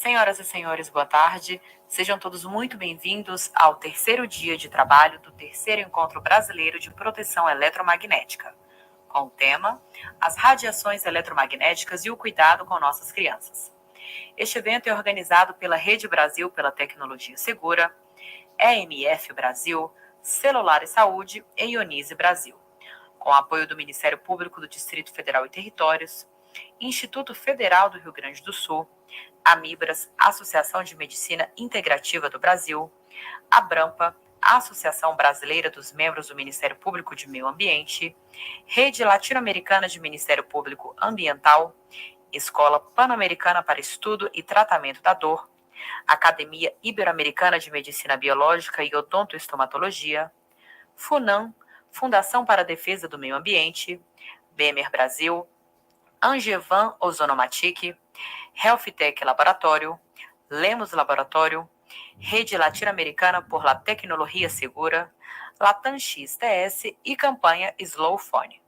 Senhoras e senhores, boa tarde. Sejam todos muito bem-vindos ao terceiro dia de trabalho do terceiro encontro brasileiro de proteção eletromagnética, com o tema As radiações eletromagnéticas e o cuidado com nossas crianças. Este evento é organizado pela Rede Brasil pela Tecnologia Segura, EMF Brasil, Celular e Saúde e Ionize Brasil, com apoio do Ministério Público do Distrito Federal e Territórios, Instituto Federal do Rio Grande do Sul, Amibras, Associação de Medicina Integrativa do Brasil, Abrampa, a Associação Brasileira dos Membros do Ministério Público de Meio Ambiente, Rede Latino-Americana de Ministério Público Ambiental, Escola Pan-Americana para Estudo e Tratamento da Dor, Academia Ibero-Americana de Medicina Biológica e Odontoestomatologia, FUNAM, Fundação para a Defesa do Meio Ambiente, BEMER Brasil, Angevan Ozonomatic, Healthtech Laboratório, Lemos Laboratório, Rede Latino-Americana por la Tecnologia Segura, Latam XTS e campanha Slow Phone.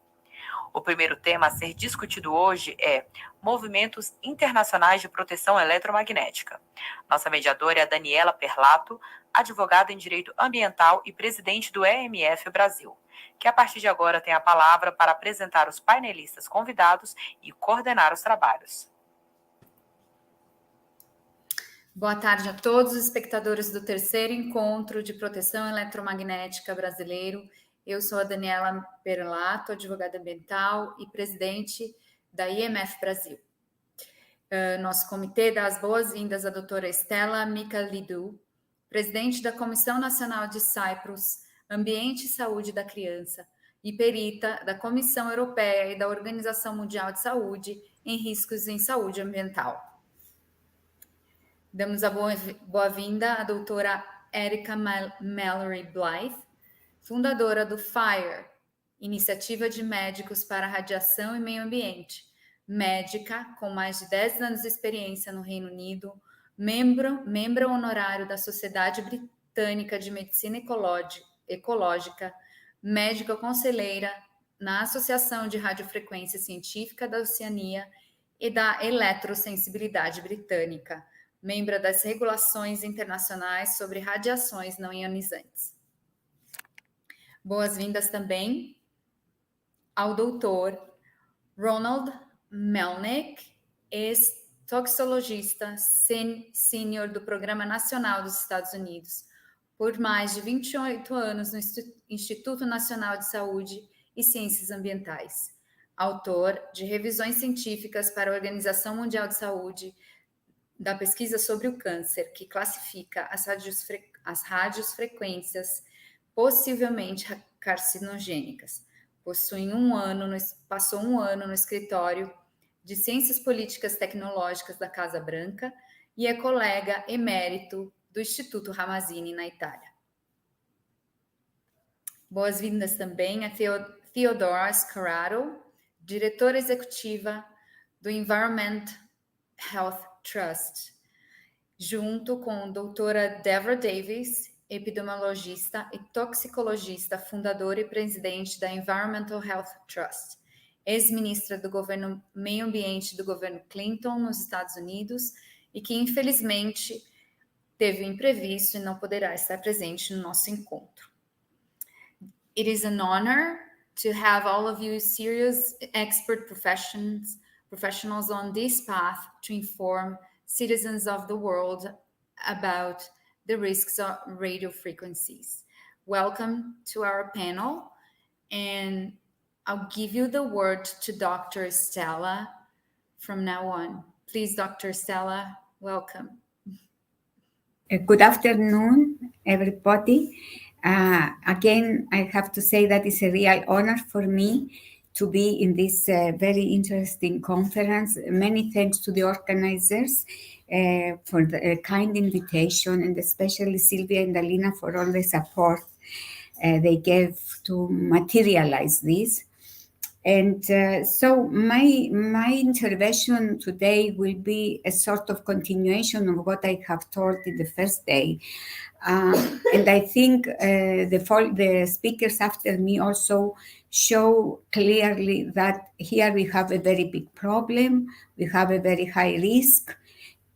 O primeiro tema a ser discutido hoje é Movimentos Internacionais de Proteção Eletromagnética. Nossa mediadora é a Daniela Perlato, advogada em Direito Ambiental e presidente do EMF Brasil, que a partir de agora tem a palavra para apresentar os painelistas convidados e coordenar os trabalhos. Boa tarde a todos os espectadores do terceiro encontro de proteção eletromagnética brasileiro. Eu sou a Daniela Perlato, advogada ambiental e presidente da IMF Brasil. Nosso comitê dá as boas-vindas à doutora Estela Michalidou, presidente da Comissão Nacional de Cyprus, Ambiente e Saúde da Criança, e perita da Comissão Europeia e da Organização Mundial de Saúde em riscos em saúde ambiental. Damos a boa-vinda à doutora Erica Mallory Blythe, fundadora do FIRE, Iniciativa de Médicos para Radiação e Meio Ambiente, médica com mais de 10 anos de experiência no Reino Unido, membro honorário da Sociedade Britânica de Medicina Ecológica, médica conselheira na Associação de Radiofrequência Científica da Oceania e da Eletrosensibilidade Britânica, membro das regulações internacionais sobre radiações não ionizantes. Boas-vindas também ao doutor Ronald Melnick, ex-toxicologista sênior do Programa Nacional dos Estados Unidos, por mais de 28 anos no Instituto Nacional de Saúde e Ciências Ambientais, autor de revisões científicas para a Organização Mundial de Saúde, da pesquisa sobre o câncer, que classifica as radiofrequências possivelmente carcinogênicas. Passou um ano no escritório de Ciências Políticas Tecnológicas da Casa Branca e é colega emérito do Instituto Ramazzini, na Itália. Boas-vindas também a Theodora Scarrato, diretora executiva do Environment Health Trust, junto com a doutora Deborah Davis, epidemiologista e toxicologista, fundadora e presidente da Environmental Health Trust, ex-ministra do governo Meio Ambiente do governo Clinton nos Estados Unidos e que infelizmente teve um imprevisto e não poderá estar presente no nosso encontro. It is an honor to have all of you serious expert professionals on this path to inform citizens of the world about the risks of radio frequencies. Welcome to our panel, and I'll give you the word to Dr. Stella from now on. Please, Dr. Stella, welcome. Good afternoon, everybody. Again, I have to say that it's a real honor for me to be in this very interesting conference. Many thanks to the organizers for the kind invitation, and especially Sylvia and Alina for all the support they gave to materialize this. And so my intervention today will be a sort of continuation of what I have told in the first day. And I think the speakers after me also show clearly that here we have a very big problem, we have a very high risk,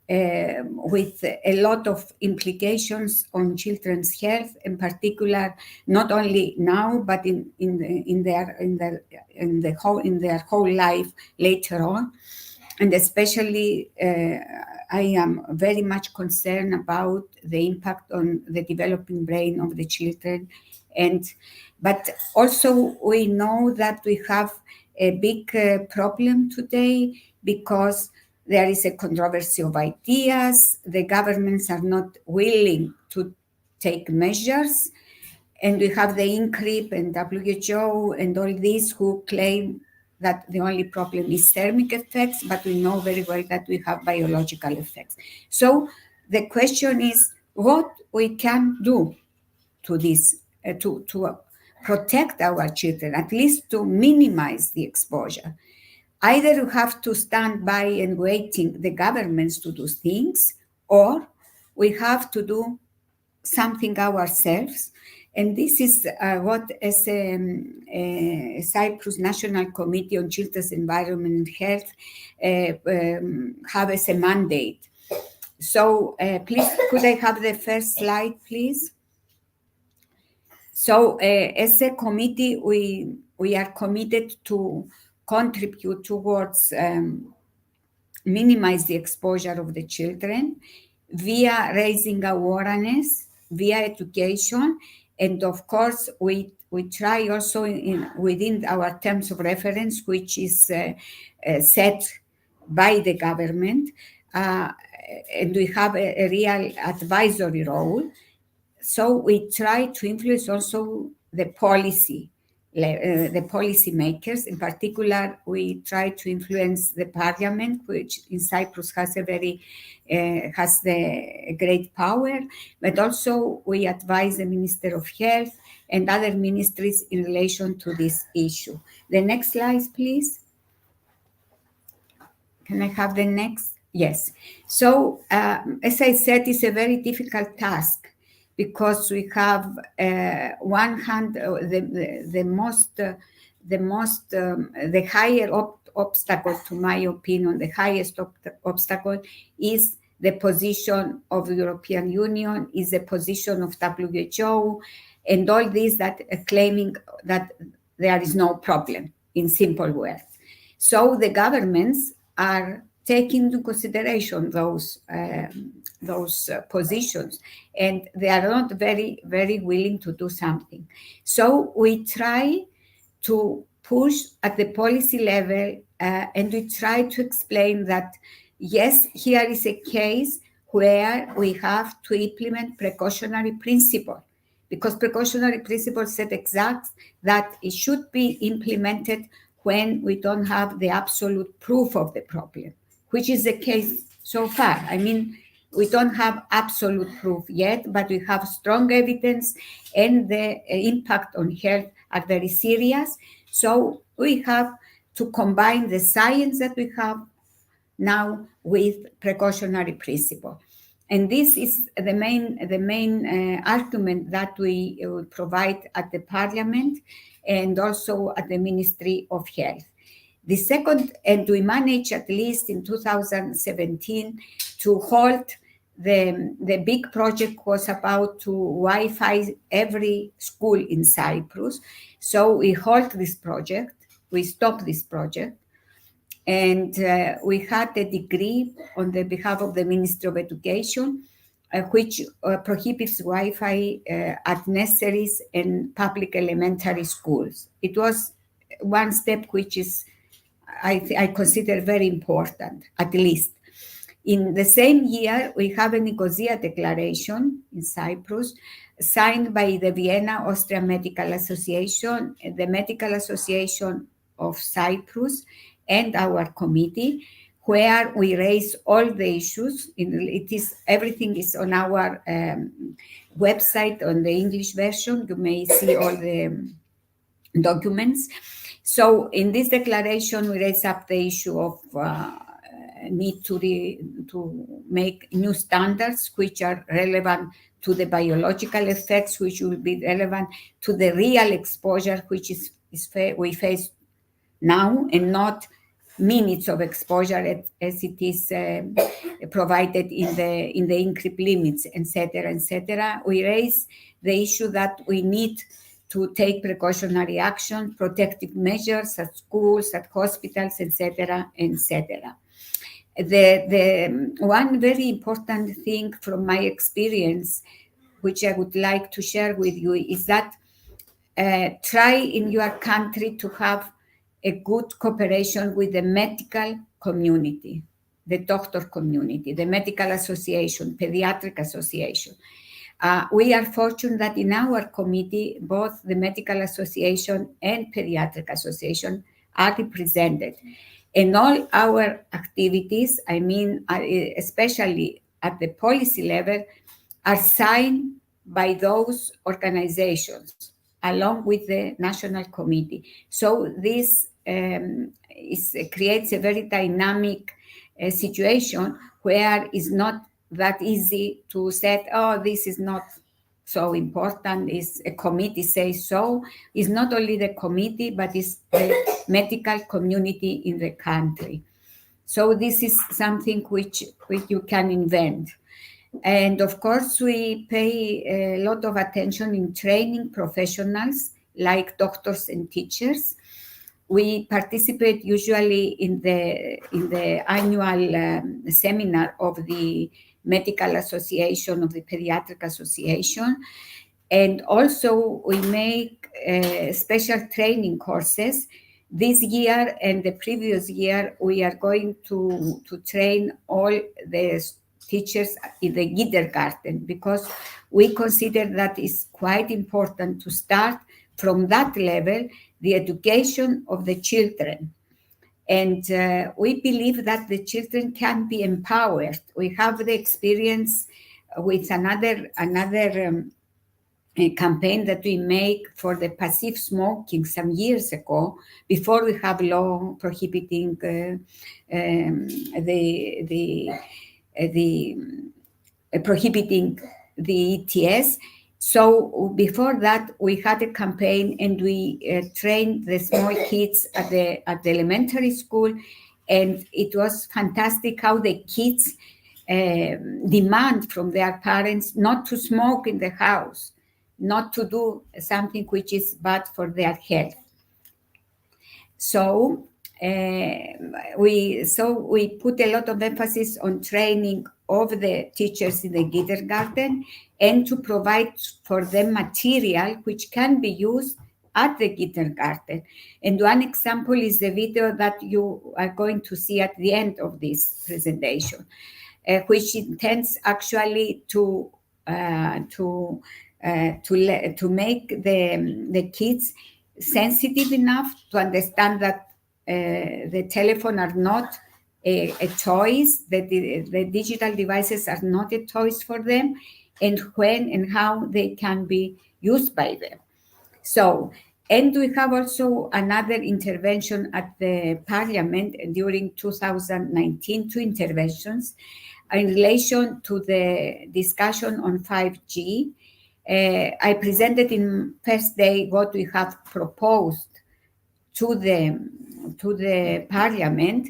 with a lot of implications on children's health, in particular, not only now but in their whole life later on, and especially I am very much concerned about the impact on the developing brain of the children, but also we know that we have a big problem today because there is a controversy of ideas. The governments are not willing to take measures. And we have the INCRIP and WHO and all these who claim that the only problem is thermic effects, but we know very well that we have biological effects. So the question is what we can do to this, to protect our children, at least to minimize the exposure. Either you have to stand by and waiting the governments to do things, or we have to do something ourselves. And this is what, as a Cyprus National Committee on Children's Environment and Health, have as a mandate. So please, could I have the first slide, please? So as a committee, we are committed to contribute towards minimize the exposure of the children via raising awareness, via education, and of course we try also within our terms of reference, which is set by the government, and we have a real advisory role. So we try to influence also the policy makers. In particular, we try to influence the parliament, which in Cyprus has the great power, but also we advise the Minister of Health and other ministries in relation to this issue. The next slide, please. Can I have the next? Yes. So, as I said, it's a very difficult task, because we have one hand, the higher obstacle, to my opinion, the highest obstacle is the position of the European Union, is the position of WHO, and all these that are claiming that there is no problem, in simple words. So the governments are taking into consideration those positions, and they are not very, very willing to do something. So we try to push at the policy level, and we try to explain that, yes, here is a case where we have to implement precautionary principle, because precautionary principle said exact that it should be implemented when we don't have the absolute proof of the problem, which is the case so far. I mean, we don't have absolute proof yet, but we have strong evidence, and the impact on health are very serious. So we have to combine the science that we have now with precautionary principle. And this is the main argument that we provide at the Parliament and also at the Ministry of Health. The second, and we managed at least in 2017 to halt the big project was about to Wi-Fi every school in Cyprus. So we halt this project, we stopped this project, and we had a decree on the behalf of the Ministry of Education, which prohibits Wi-Fi at nurseries and public elementary schools. It was one step which is, I consider, very important, at least. In the same year, we have a Nicosia Declaration in Cyprus, signed by the Vienna Austrian Medical Association, the Medical Association of Cyprus, and our committee, where we raise all the issues. Everything is on our website, on the English version. You may see all the documents. So in this declaration, we raise up the issue of need to make new standards which are relevant to the biological effects, which will be relevant to the real exposure which we face now, and not minutes of exposure as it is provided in the INCRIP limits, etc. We raise the issue that we need to take precautionary action, protective measures at schools, at hospitals, etc. The one very important thing from my experience, which I would like to share with you, is that try in your country to have a good cooperation with the medical community, the doctor community, the medical association, pediatric association. We are fortunate that in our committee, both the medical association and pediatric association are represented. And all our activities, I mean, especially at the policy level, are signed by those organizations along with the national committee. So this creates a very dynamic situation where it's not that easy to say, oh, this is not so important, is a committee says so. It's not only the committee, but it's the medical community in the country. So this is something which you can invent. And of course, we pay a lot of attention in training professionals like doctors and teachers. We participate usually in the annual seminar of the Medical Association, of the Pediatric Association. And also we make special training courses. This year and the previous year, we are going to train all the teachers in the kindergarten, because we consider that it's quite important to start from that level, the education of the children. And we believe that the children can be empowered. We have the experience with another campaign that we make for the passive smoking some years ago, before we have law prohibiting prohibiting the ETS. So before that, we had a campaign and we trained the small kids at the elementary school, and it was fantastic how the kids demand from their parents not to smoke in the house, not to do something which is bad for their health. So we put a lot of emphasis on training of the teachers in the kindergarten, and to provide for them material which can be used at the kindergarten. And one example is the video that you are going to see at the end of this presentation, which intends actually to make the kids sensitive enough to understand that the telephone are not a choice, that the digital devices are not a choice for them, and when and how they can be used by them. So, and we have also another intervention at the Parliament during 2019, 2 interventions in relation to the discussion on 5G. I presented in first day what we have proposed to the Parliament,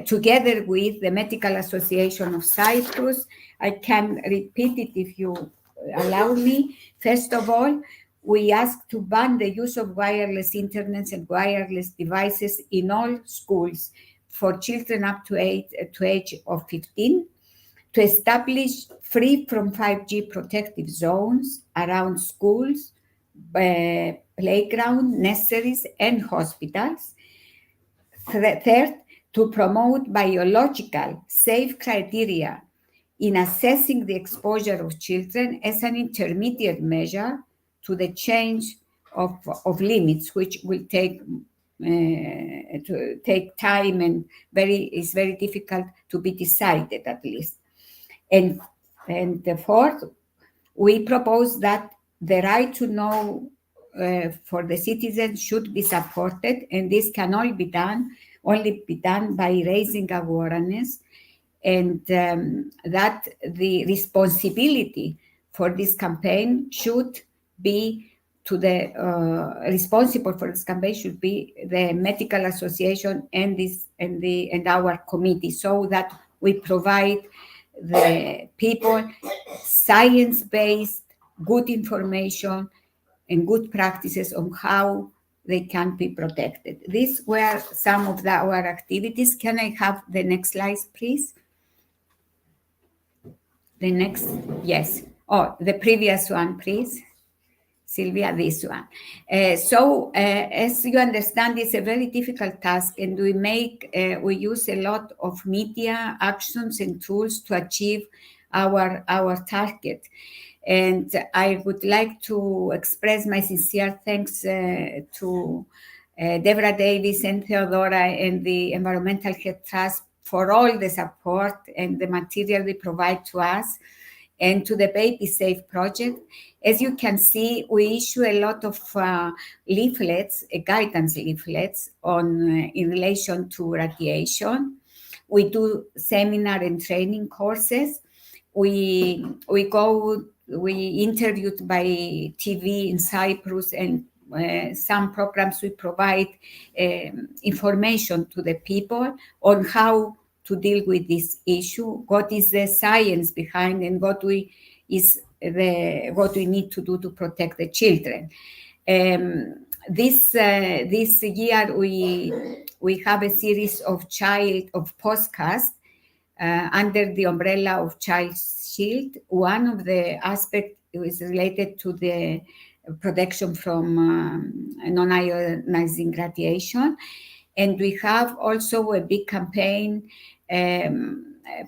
together with the Medical Association of Cyprus. I can repeat it if you allow me. First of all, we ask to ban the use of wireless internet and wireless devices in all schools for children up to age of 15, to establish free from 5G protective zones around schools, playground, nurseries, and hospitals. Third, to promote biological safe criteria in assessing the exposure of children as an intermediate measure to the change of limits, which will take time and is very difficult to be decided, at least. And the fourth, we propose that the right to know for the citizens should be supported, and this can only be done by raising awareness, and that the responsibility for this campaign should be to the responsible for this campaign should be the medical association and our committee, so that we provide the people science-based, good information and good practices on how they can be protected. These were some of our activities. Can I have the next slide, please? The next, yes. Oh, the previous one, please. Sylvia, this one. As you understand, it's a very difficult task, and we use a lot of media actions and tools to achieve our target. And I would like to express my sincere thanks to Deborah Davis and Theodora and the Environmental Health Trust for all the support and the material they provide to us, and to the Baby Safe Project. As you can see, we issue a lot of leaflets, guidance leaflets in relation to radiation. We do seminar and training courses. We interviewed by TV in Cyprus, and some programs we provide information to the people on how to deal with this issue, what is the science behind, and what we need to do to protect the children. This year we have a series of podcasts under the umbrella of Child Shield. One of the aspects is related to the protection from non-ionizing radiation, and we have also a big campaign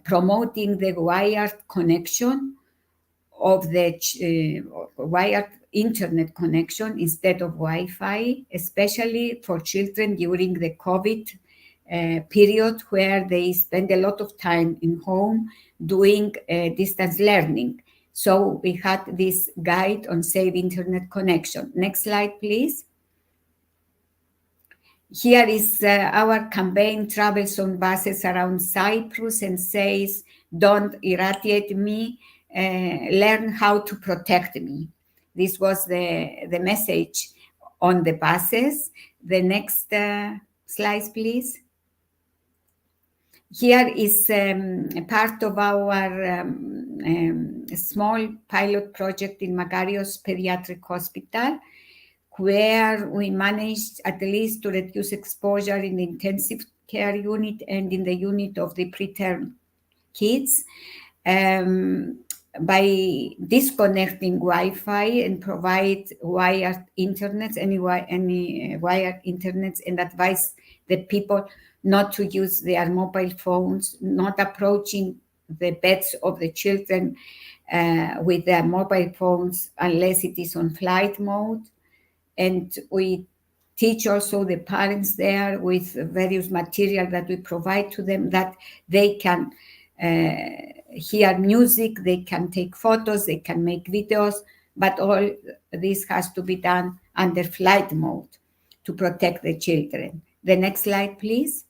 promoting the wired connection of the wired internet connection instead of Wi-Fi, especially for children during the COVID period, where they spend a lot of time in home doing distance learning. So we had this guide on safe internet connection. Next slide, please. Here is our campaign, travels on buses around Cyprus and says, don't irradiate me, learn how to protect me. This was the message on the buses. The next slide, please. Here is a part of our small pilot project in Magarios Pediatric Hospital, where we managed at least to reduce exposure in the intensive care unit and in the unit of the preterm kids by disconnecting Wi-Fi and provide wired internets, any wired internets, and advise the people not to use their mobile phones, not approaching the beds of the children with their mobile phones unless it is on flight mode. And we teach also the parents there with various material that we provide to them, that they can hear music, they can take photos, they can make videos, but all this has to be done under flight mode to protect the children. The next slide, please.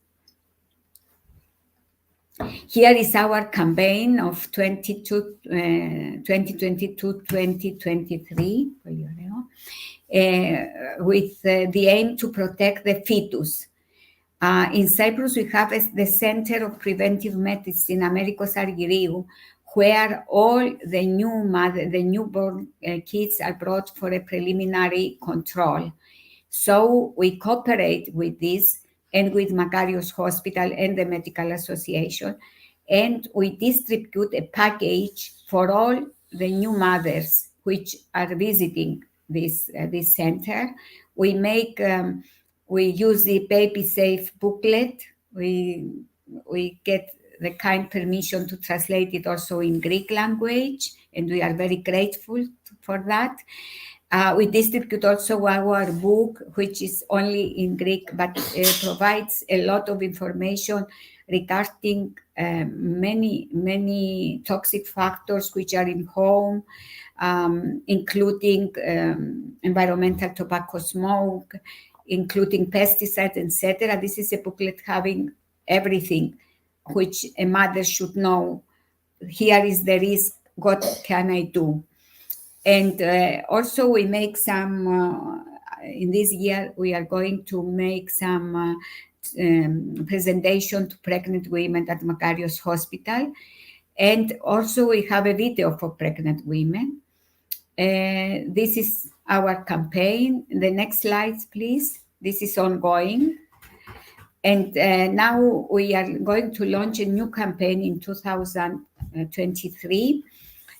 Here is our campaign of 2022-2023, with the aim to protect the fetus. In Cyprus, we have the Center of Preventive Medicine, Americos Argiriou, where all the newborn kids are brought for a preliminary control. So we cooperate with this and with Magarios Hospital and the Medical Association, and we distribute a package for all the new mothers which are visiting this center. We use the Baby Safe booklet. We get the kind permission to translate it also in Greek language, and we are very grateful for that. We distribute also our book, which is only in Greek, but provides a lot of information regarding many toxic factors which are in home, including environmental tobacco smoke, including pesticides, etc. This is a booklet having everything which a mother should know. Here is the risk, what can I do? And also we make some, in this year, we are going to make some presentation to pregnant women at Macarius Hospital. And also we have a video for pregnant women. This is our campaign. The next slides, please. This is ongoing. And now we are going to launch a new campaign in 2023,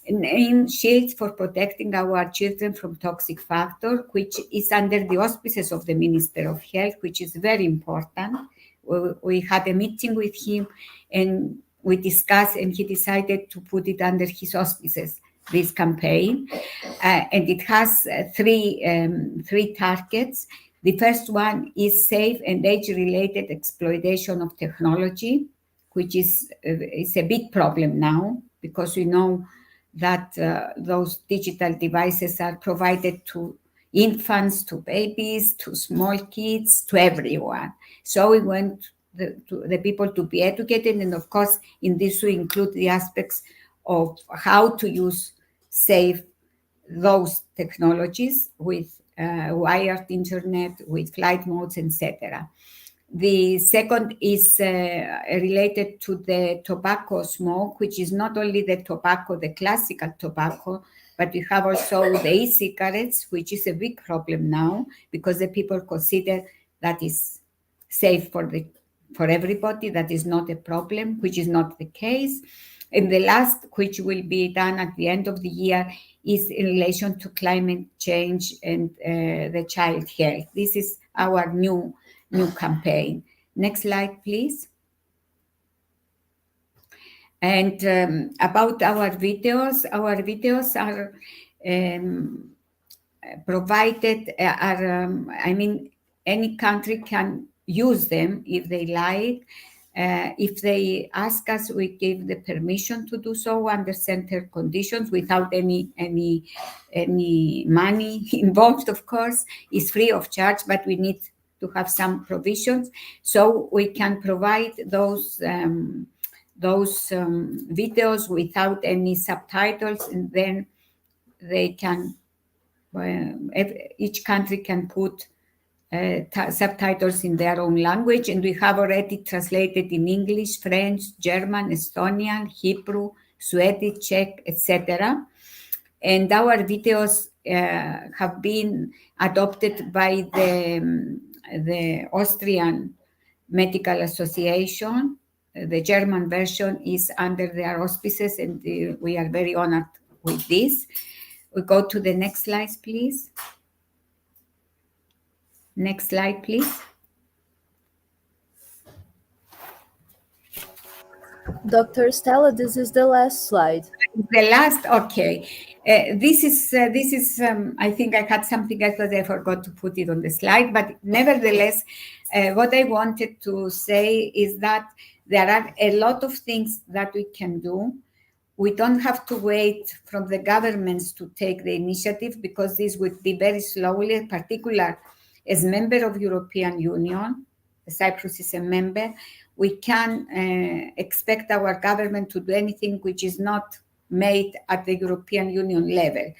named Shields for Protecting Our Children from Toxic Factor, which is under the auspices of the Minister of Health, which is very important. We had a meeting with him and we discussed, and he decided to put it under his auspices, this campaign. And it has three targets. The first one is safe and age-related exploitation of technology, which is a big problem now, because we know that those digital devices are provided to infants, to babies, to small kids, to everyone. So we want the people to be educated, and of course, in this we include the aspects of how to use safe those technologies with wired internet, with flight modes, etc. The second is related to the tobacco smoke, which is not only the tobacco, the classical tobacco, but we have also the e-cigarettes, which is a big problem now because the people consider that is safe for everybody, that is not a problem, which is not the case. And the last, which will be done at the end of the year, is in relation to climate change and the child health. This is our new campaign. Next slide, please. And about our videos are provided, any country can use them if they like. If they ask us, we give the permission to do so under certain conditions without any money involved, of course. It's free of charge, but we need to have some provisions. So we can provide those videos without any subtitles, and then they can, each country can put subtitles in their own language, and we have already translated in English, French, German, Estonian, Hebrew, Swedish, Czech, etc. And our videos have been adopted by the Austrian Medical Association. The German version is under their auspices, and we are very honored with this. We go to the next slide, please. Next slide, please. Dr. Stella, this is the last slide. The last, okay. This is. I think I had something else, but I forgot to put it on the slide. But nevertheless, what I wanted to say is that there are a lot of things that we can do. We don't have to wait from the governments to take the initiative, because this would be very slowly, particularly as member of European Union. Cyprus is a member. We can expect our government to do anything which is not made at the European Union level.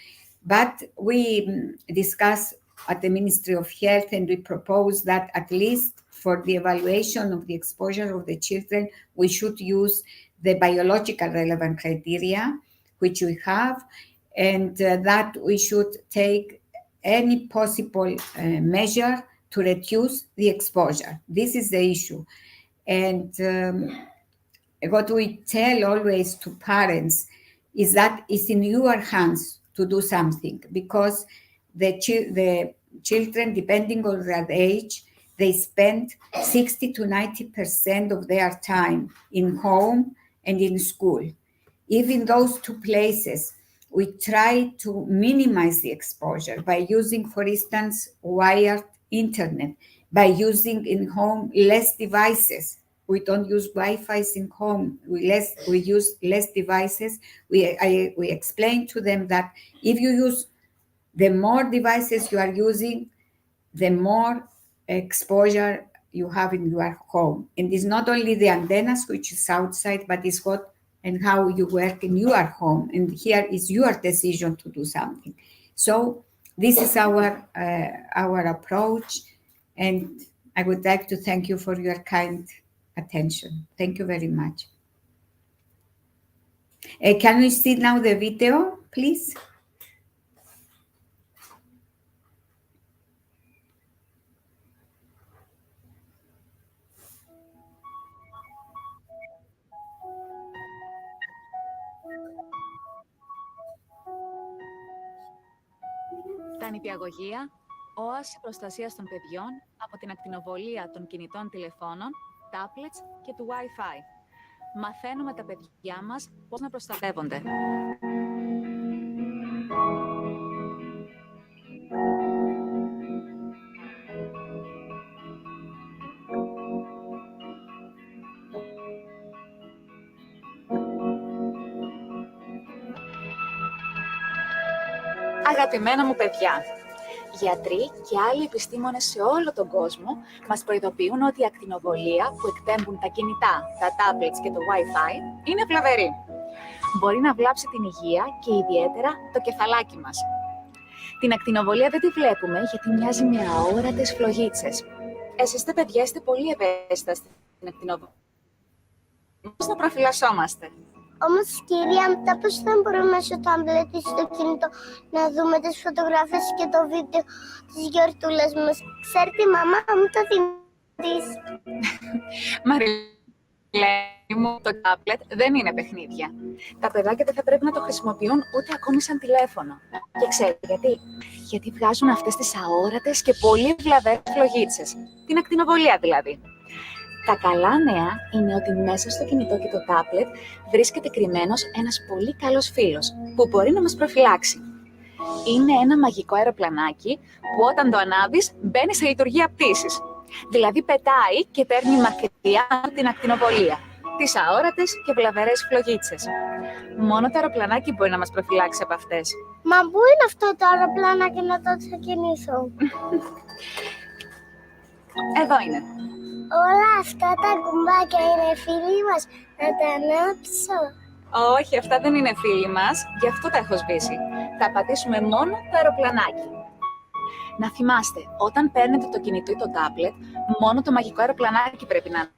But we discuss at the Ministry of Health, and we propose that at least for the evaluation of the exposure of the children, we should use the biological relevant criteria, which we have, and that we should take any possible measure to reduce the exposure. This is the issue. And what we tell always to parents is that it's in your hands to do something, because the children, depending on their age, they spend 60 to 90% of their time in home and in school. Even those two places, we try to minimize the exposure by using, for instance, wired internet, by using in home less devices. We don't use Wi-Fi's in home. We use less devices. We explain to them that if you use, the more devices you are using, the more exposure you have in your home. And it's not only the antennas, which is outside, but it's what and how you work in your home. And here is your decision to do something. So this is our approach, and I would like to thank you for your kind attention. Thank you very much. Can we see now the video, please? Τα νηπιαγωγεία, όαση προστασίας των παιδιών από την ακτινοβολία των κινητών τηλεφώνων, tablets και του Wi-Fi. Μαθαίνουμε τα παιδιά μας πώς να προστατεύονται. Αγαπημένα μου παιδιά, γιατροί και άλλοι επιστήμονες σε όλο τον κόσμο μας προειδοποιούν ότι η ακτινοβολία που εκπέμπουν τα κινητά, τα tablets και το Wi-Fi είναι βλαβερή. Μπορεί να βλάψει την υγεία και ιδιαίτερα το κεφαλάκι μας. Την ακτινοβολία δεν τη βλέπουμε γιατί μοιάζει με αόρατες φλογίτσες. Εσείς τα παιδιά είστε πολύ ευαίσθητα στην ακτινοβολία. Πώς να προφυλασσόμαστε? Όμως, κυρία, μετά πώς θα μπορούμε μέσω του τάμπλετ ή στο κινητό να δούμε τις φωτογραφίες και το βίντεο της γιορτούλας μας? Ξέρετε, η μαμά μου το θυμίζει. Μαριλένη μου, το τάμπλετ δεν είναι παιχνίδια. Τα παιδάκια δεν θα πρέπει να το χρησιμοποιούν ούτε ακόμη σαν τηλέφωνο. Και ξέρετε γιατί? Γιατί βγάζουν αυτές τις αόρατες και πολύ βλαβερές φλογίτσες. Την ακτινοβολία δηλαδή. Τα καλά νέα είναι ότι μέσα στο κινητό και το τάμπλετ βρίσκεται κρυμμένος ένας πολύ καλός φίλος που μπορεί να μας προφυλάξει. Είναι ένα μαγικό αεροπλανάκι που όταν το ανάβεις μπαίνει σε λειτουργία πτήσης. Δηλαδή πετάει και παίρνει μακριά την ακτινοβολία, τις αόρατες και βλαβερές φλογίτσες. Μόνο το αεροπλανάκι μπορεί να μας προφυλάξει από αυτές. Μα πού είναι αυτό το αεροπλανάκι να το ξεκινήσω? Εδώ είναι. Όλα αυτά τα κουμπάκια είναι φίλοι μας, να τα ανάψω? Όχι, αυτά δεν είναι φίλοι μας, γι' αυτό τα έχω σβήσει. Θα πατήσουμε μόνο το αεροπλανάκι. Να θυμάστε, όταν παίρνετε το κινητό ή το τάμπλετ, μόνο το μαγικό αεροπλανάκι πρέπει να είναι.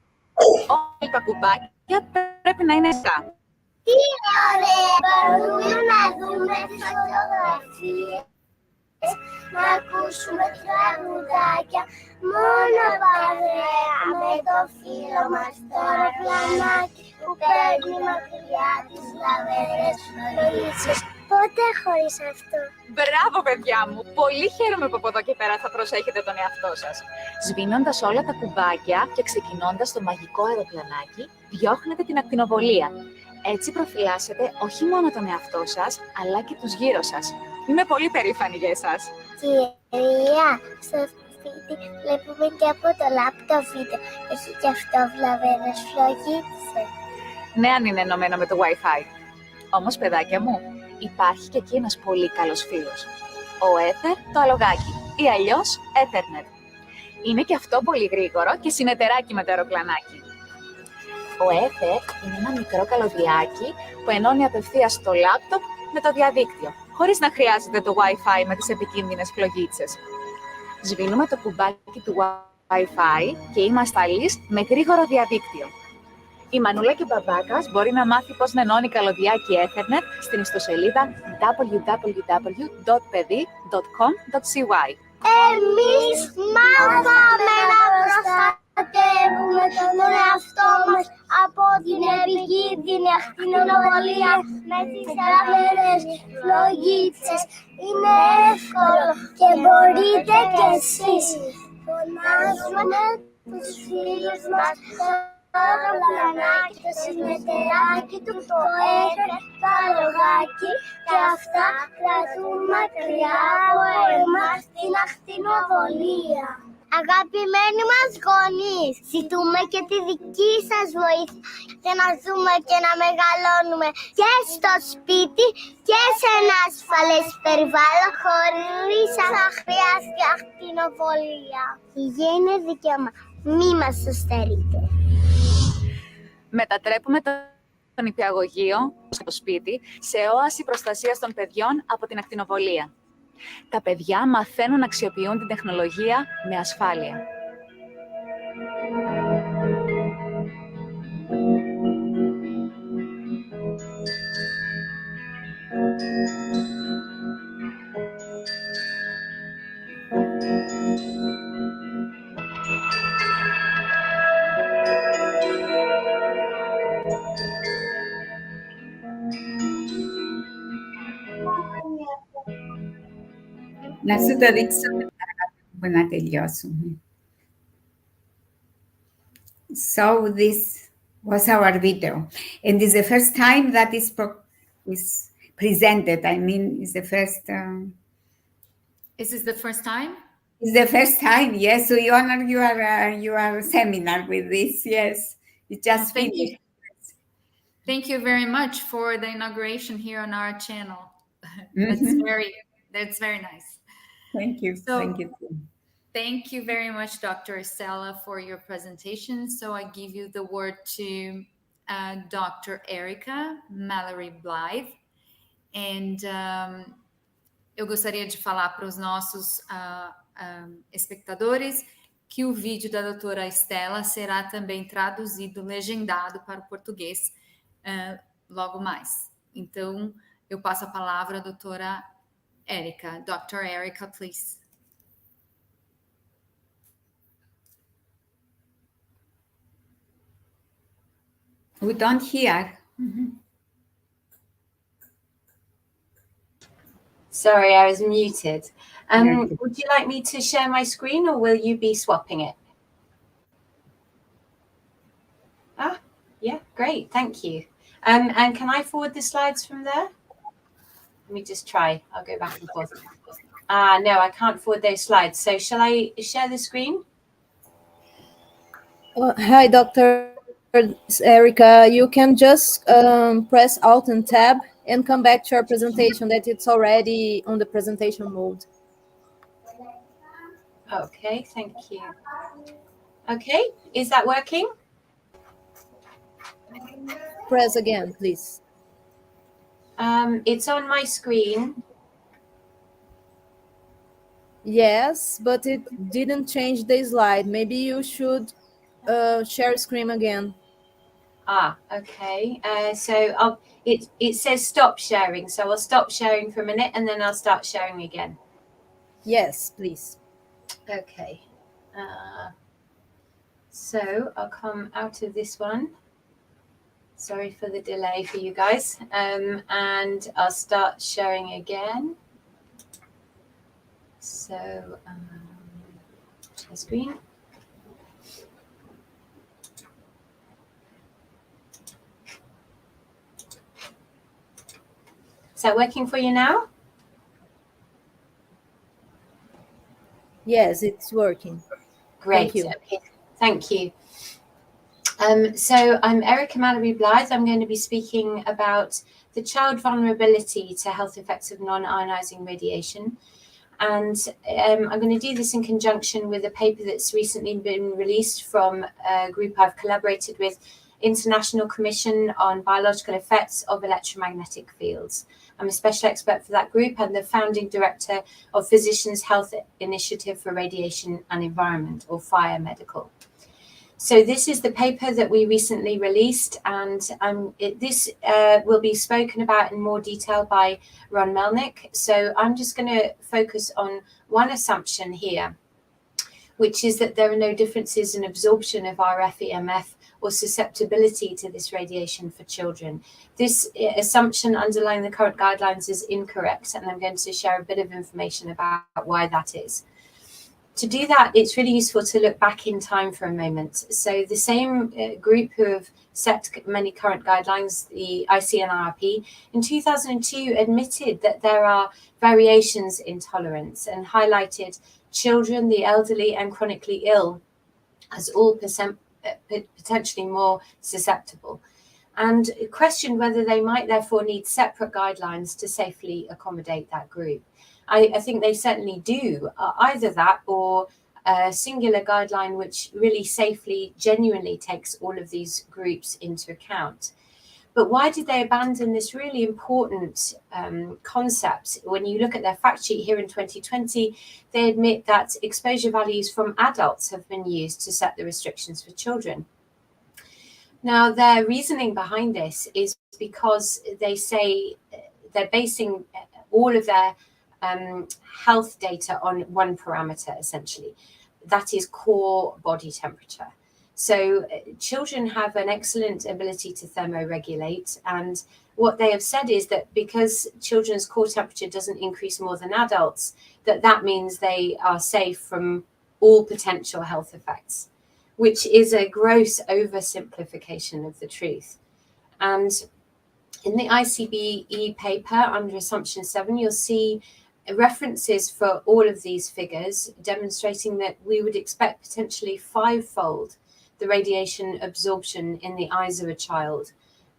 Όλα τα κουμπάκια πρέπει να είναι εσά. Τι ωραία! Μπορούμε να δούμε τις φωτογραφίες, να ακούσουμε τραγουδάκια, μόνο παρέα με το φίλο μας το αεροπλανάκι που παίρνει μακριά τις βλαβερές φλογίτσες. Πότε χωρίς αυτό? Μπράβο, παιδιά μου! Πολύ χαίρομαι που από εδώ και πέρα θα προσέχετε τον εαυτό σας. Σβήνοντας όλα τα κουμπάκια και ξεκινώντας το μαγικό αεροπλανάκι, διώχνετε την ακτινοβολία. Έτσι προφυλάσσετε όχι μόνο τον εαυτό σας, αλλά και τους γύρω σας. Είμαι πολύ περήφανη για εσάς. Κυρία, στο σπίτι βλέπουμε και από το λάπτοπ βίντεο. Έχει και αυτό βλαβερές φλογίτσες. Ναι, αν είναι ενωμένο με το Wi-Fi. Όμως, παιδάκια μου, υπάρχει και εκεί ένας πολύ καλός φίλος. Ο Ether, το αλογάκι, ή αλλιώς Ethernet. Είναι και αυτό πολύ γρήγορο και συνεταιράκι με το αεροπλανάκι. Ο Ether είναι ένα μικρό καλωδιάκι που ενώνει απευθείας το λάπτοπ με το διαδίκτυο, χωρίς να χρειάζεται το Wi-Fi με τις επικίνδυνες φλογίτσες. Σβήνουμε το κουμπάκι του Wi-Fi και είμαστε αλείς με γρήγορο διαδίκτυο. Η Μανούλα και ο Μπαμπάκας μπορεί να μάθει πώς να ενώνει καλωδιάκι Ethernet στην ιστοσελίδα www.pedi.com.cy. Εμείς μάθαμε να προστατεύουμε τον εαυτό μας από την επικίνδυνη ακτινοβολία με τις βλαβερές φλογίτσες. Είναι εύκολο και μπορείτε κι εσείς. Φωνάζουμε τους φίλους μας, το αεροπλανάκι, το συνεταιράκι του, το Ether, το αλογάκι, και αυτά κρατούν μακριά από εμάς την ακτινοβολία. Αγαπημένοι μας γονείς, ζητούμε και τη δική σας βοήθεια για να ζούμε και να μεγαλώνουμε και στο σπίτι και σε ένα ασφαλές περιβάλλον χωρίς να χρειάζεται ακτινοβολία. Η υγεία είναι δικαίωμα, μη μας το στερείτε. Μετατρέπουμε το το νηπιαγωγείο και το σπίτι σε όαση προστασίας των παιδιών από την ακτινοβολία. Τα παιδιά μαθαίνουν να αξιοποιούν την τεχνολογία με ασφάλεια. Να σου το δείξω που να τελειώσουμε. So this was our video. And it's the first time that is presented. I mean, it's the first... Is this the first time? It's the first time, yes. So we honor your seminar with this, yes. It just finished. Thank you very much for the inauguration here on our channel. That's very nice. Thank you. So, thank you. Thank you very much, Dr. Estela, for your presentation. So I give you the word to Dr. Erica Mallory Blythe. And eu gostaria de falar para os nossos espectadores que o vídeo da doutora Estela será também traduzido, legendado para o português logo mais. Então, eu passo a palavra à doutora Erica. Dr. Erica, please. We don't hear. Sorry, I was muted. Would you like me to share my screen or will you be swapping it? Yeah, great, thank you. And can I forward the slides from there? Let me just try. I'll go back and forth. No, I can't forward those slides. So shall I share the screen? Hi, Dr. Erica. You can just press Alt and Tab and come back to your presentation that it's already on the presentation mode. Okay, thank you. Okay, is that working? Press again, please. It's on my screen. Yes, but it didn't change the slide. Maybe you should share screen again. Okay. So it says stop sharing. So I'll stop sharing for a minute and then I'll start sharing again. Yes, please. Okay. So I'll come out of this one. Sorry for the delay for you guys. And I'll start sharing again. So share screen. Is that working for you now? Yes, it's working. Great. Thank you. Okay. Thank you. So I'm Erica Mallory Blythe. I'm going to be speaking about the child vulnerability to health effects of non-ionizing radiation. And I'm going to do this in conjunction with a paper that's recently been released from a group I've collaborated with, International Commission on Biological Effects of Electromagnetic Fields. I'm a special expert for that group and the founding director of Physicians' Health Initiative for Radiation and Environment, or FIRE Medical. So this is the paper that we recently released, and this will be spoken about in more detail by Ron Melnick. So I'm just going to focus on one assumption here, which is that there are no differences in absorption of RF EMF or susceptibility to this radiation for children. This assumption underlying the current guidelines is incorrect, and I'm going to share a bit of information about why that is. To do that, it's really useful to look back in time for a moment. So the same group who have set many current guidelines, the ICNIRP, in 2002 admitted that there are variations in tolerance and highlighted children, the elderly, and chronically ill as all potentially more susceptible, and questioned whether they might therefore need separate guidelines to safely accommodate that group. I think they certainly do, either that or a singular guideline which really safely, genuinely takes all of these groups into account. But why did they abandon this really important concept? When you look at their fact sheet here in 2020, they admit that exposure values from adults have been used to set the restrictions for children. Now, their reasoning behind this is because they say they're basing all of their health data on one parameter, essentially. That is core body temperature. So children have an excellent ability to thermoregulate, and what they have said is that because children's core temperature doesn't increase more than adults, that means they are safe from all potential health effects, which is a gross oversimplification of the truth. And in the ICBE paper under Assumption 7, you'll see references for all of these figures demonstrating that we would expect potentially 5-fold the radiation absorption in the eyes of a child,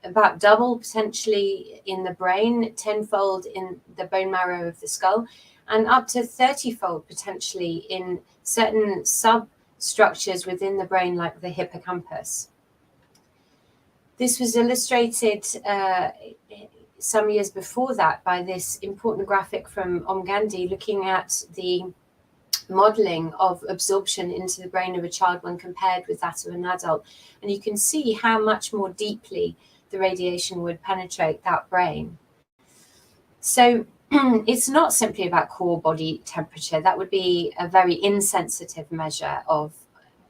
about double potentially in the brain, 10-fold in the bone marrow of the skull, and up to 30-fold potentially in certain substructures within the brain like the hippocampus. This was illustrated some years before that by this important graphic from Omgandi looking at the modeling of absorption into the brain of a child when compared with that of an adult. And you can see how much more deeply the radiation would penetrate that brain. So it's not simply about core body temperature. That would be a very insensitive measure of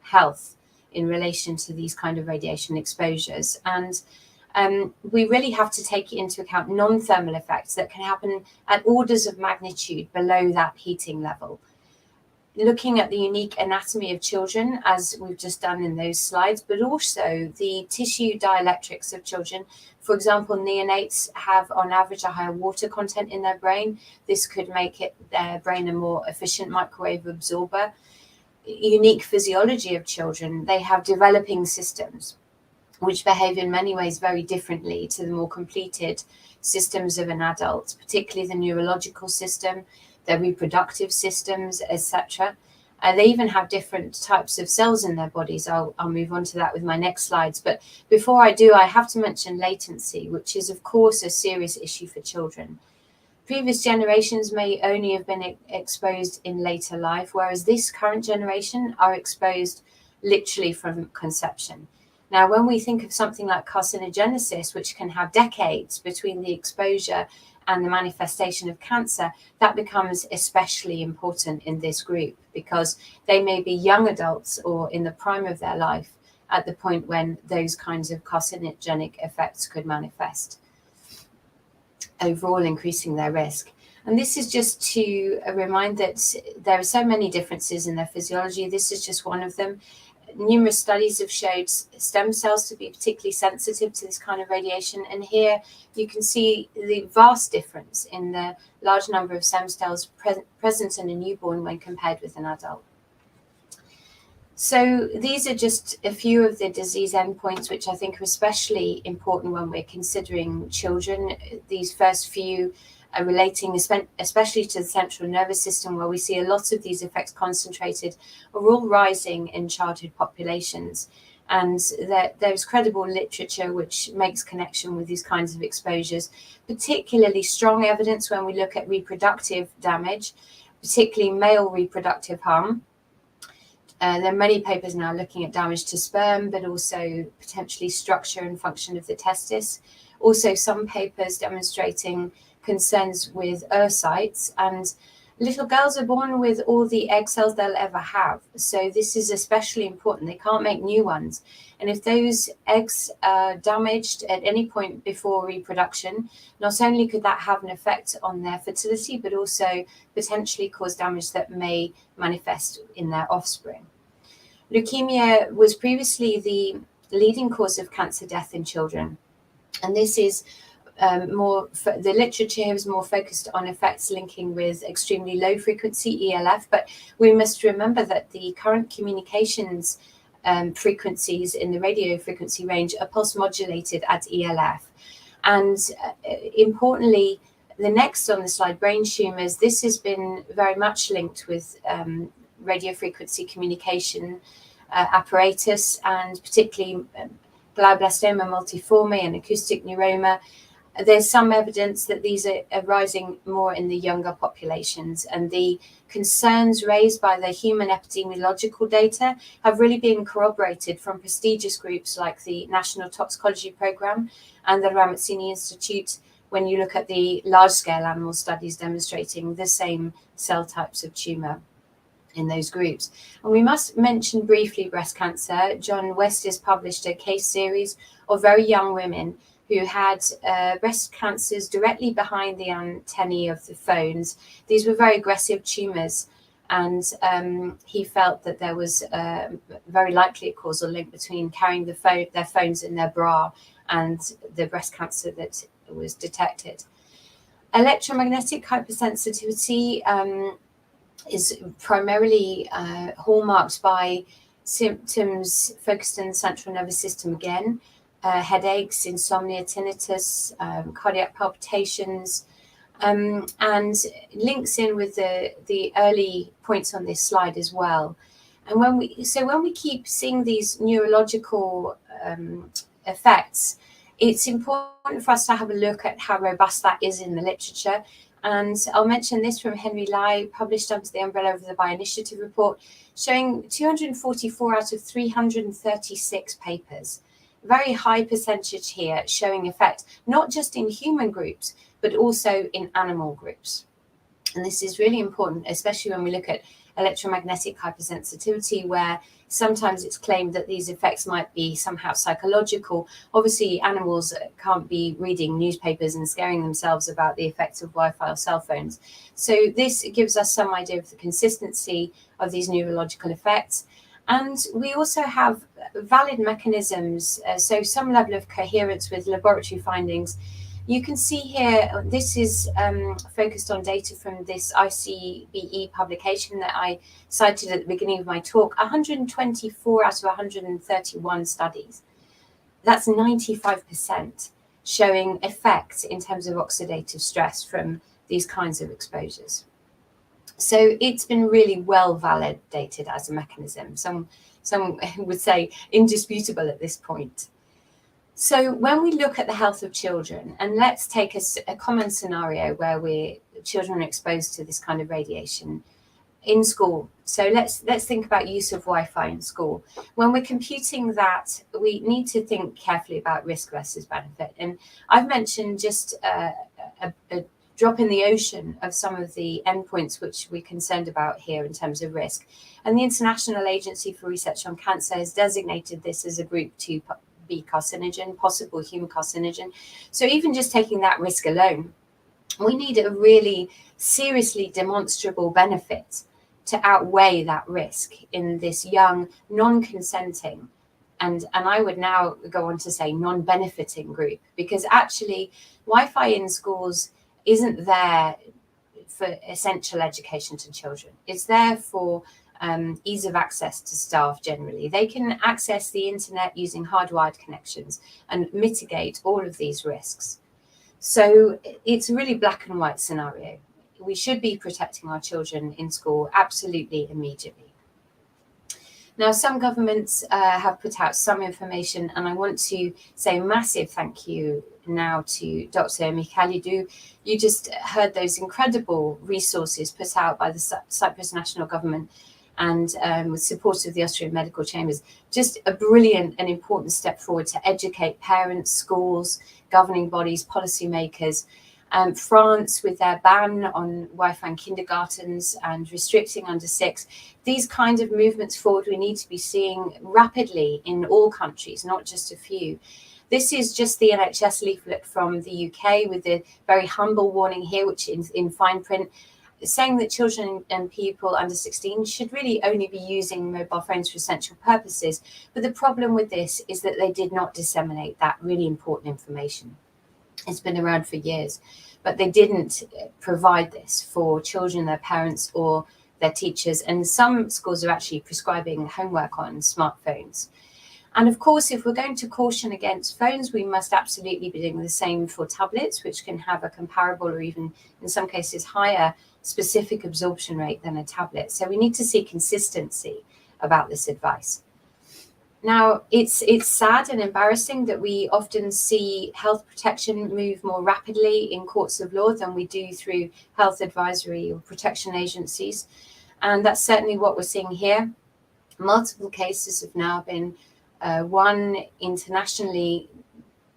health in relation to these kind of radiation exposures. And we really have to take into account non-thermal effects that can happen at orders of magnitude below that heating level. Looking at the unique anatomy of children, as we've just done in those slides, but also the tissue dielectrics of children. For example, neonates have on average a higher water content in their brain. This could make their brain a more efficient microwave absorber. Unique physiology of children, they have developing systems which behave in many ways very differently to the more completed systems of an adult, particularly the neurological system, their reproductive systems, etc. They even have different types of cells in their bodies. I'll move on to that with my next slides. But before I do, I have to mention latency, which is, of course, a serious issue for children. Previous generations may only have been exposed in later life, whereas this current generation are exposed literally from conception. Now, when we think of something like carcinogenesis, which can have decades between the exposure and the manifestation of cancer, that becomes especially important in this group because they may be young adults or in the prime of their life at the point when those kinds of carcinogenic effects could manifest, overall increasing their risk. And this is just to remind that there are so many differences in their physiology. This is just one of them. Numerous studies have showed stem cells to be particularly sensitive to this kind of radiation. And here you can see the vast difference in the large number of stem cells present in a newborn when compared with an adult. So these are just a few of the disease endpoints, which I think are especially important when we're considering children. These first few are relating especially to the central nervous system, where we see a lot of these effects concentrated are all rising in childhood populations. And there's credible literature which makes connection with these kinds of exposures, particularly strong evidence when we look at reproductive damage, particularly male reproductive harm. There are many papers now looking at damage to sperm, but also potentially structure and function of the testis. Also, some papers demonstrating concerns with oocytes, and little girls are born with all the egg cells they'll ever have. So this is especially important. They can't make new ones. And if those eggs are damaged at any point before reproduction, not only could that have an effect on their fertility, but also potentially cause damage that may manifest in their offspring. Leukemia was previously the leading cause of cancer death in children. And this is the literature here is more focused on effects linking with extremely low frequency ELF, but we must remember that the current communications frequencies in the radio frequency range are pulse modulated at ELF. And importantly, the next on the slide, brain tumors, this has been very much linked with radio frequency communication apparatus, and particularly glioblastoma multiforme and acoustic neuroma. There's some evidence that these are arising more in the younger populations, and the concerns raised by the human epidemiological data have really been corroborated from prestigious groups like the National Toxicology Programme and the Ramazzini Institute, when you look at the large-scale animal studies demonstrating the same cell types of tumour in those groups. And we must mention briefly breast cancer. John West has published a case series of very young women who had breast cancers directly behind the antennae of the phones. These were very aggressive tumours, and he felt that there was very likely a causal link between carrying their phones in their bra and the breast cancer that was detected. Electromagnetic hypersensitivity is primarily hallmarked by symptoms focused in the central nervous system again, headaches, insomnia, tinnitus, cardiac palpitations, and links in with the early points on this slide as well. And when we keep seeing these neurological effects, it's important for us to have a look at how robust that is in the literature. And I'll mention this from Henry Lai, published under the umbrella of the Bioinitiative report, showing 244 out of 336 papers. Very high percentage here showing effect, not just in human groups, but also in animal groups. And this is really important, especially when we look at electromagnetic hypersensitivity, where sometimes it's claimed that these effects might be somehow psychological. Obviously, animals can't be reading newspapers and scaring themselves about the effects of Wi-Fi or cell phones. So this gives us some idea of the consistency of these neurological effects. And we also have valid mechanisms, so some level of coherence with laboratory findings. You can see here, this is focused on data from this ICBE publication that I cited at the beginning of my talk, 124 out of 131 studies. That's 95% showing effect in terms of oxidative stress from these kinds of exposures. So it's been really well validated as a mechanism. Some would say indisputable at this point. So when we look at the health of children, and let's take a common scenario where children are exposed to this kind of radiation in school. So let's think about use of Wi-Fi in school. When we're computing that, we need to think carefully about risk versus benefit. And I've mentioned just a drop in the ocean of some of the endpoints which we're concerned about here in terms of risk. And the International Agency for Research on Cancer has designated this as a group 2B carcinogen, possible human carcinogen. So even just taking that risk alone, we need a really seriously demonstrable benefit to outweigh that risk in this young, non-consenting, and I would now go on to say non-benefiting group, because actually Wi-Fi in schools isn't there for essential education to children. It's there for ease of access to staff generally. They can access the internet using hardwired connections and mitigate all of these risks. So it's a really black and white scenario. We should be protecting our children in school absolutely immediately. Now, some governments have put out some information, and I want to say a massive thank you now to Dr. Mikhailidou. You just heard those incredible resources put out by the Cyprus National Government and with support of the Austrian Medical Chambers. Just a brilliant and important step forward to educate parents, schools, governing bodies, policymakers. France, with their ban on Wi-Fi in kindergartens and restricting under 6, these kind of movements forward we need to be seeing rapidly in all countries, not just a few. This is just the NHS leaflet from the UK with a very humble warning here, which is in fine print, saying that children and people under 16 should really only be using mobile phones for essential purposes. But the problem with this is that they did not disseminate that really important information. It's been around for years, but they didn't provide this for children, their parents, or their teachers. And some schools are actually prescribing homework on smartphones. And of course, if we're going to caution against phones, we must absolutely be doing the same for tablets, which can have a comparable or even in some cases higher specific absorption rate than a tablet. So we need to see consistency about this advice. Now, it's sad and embarrassing that we often see health protection move more rapidly in courts of law than we do through health advisory or protection agencies. And that's certainly what we're seeing here. Multiple cases have now been won internationally,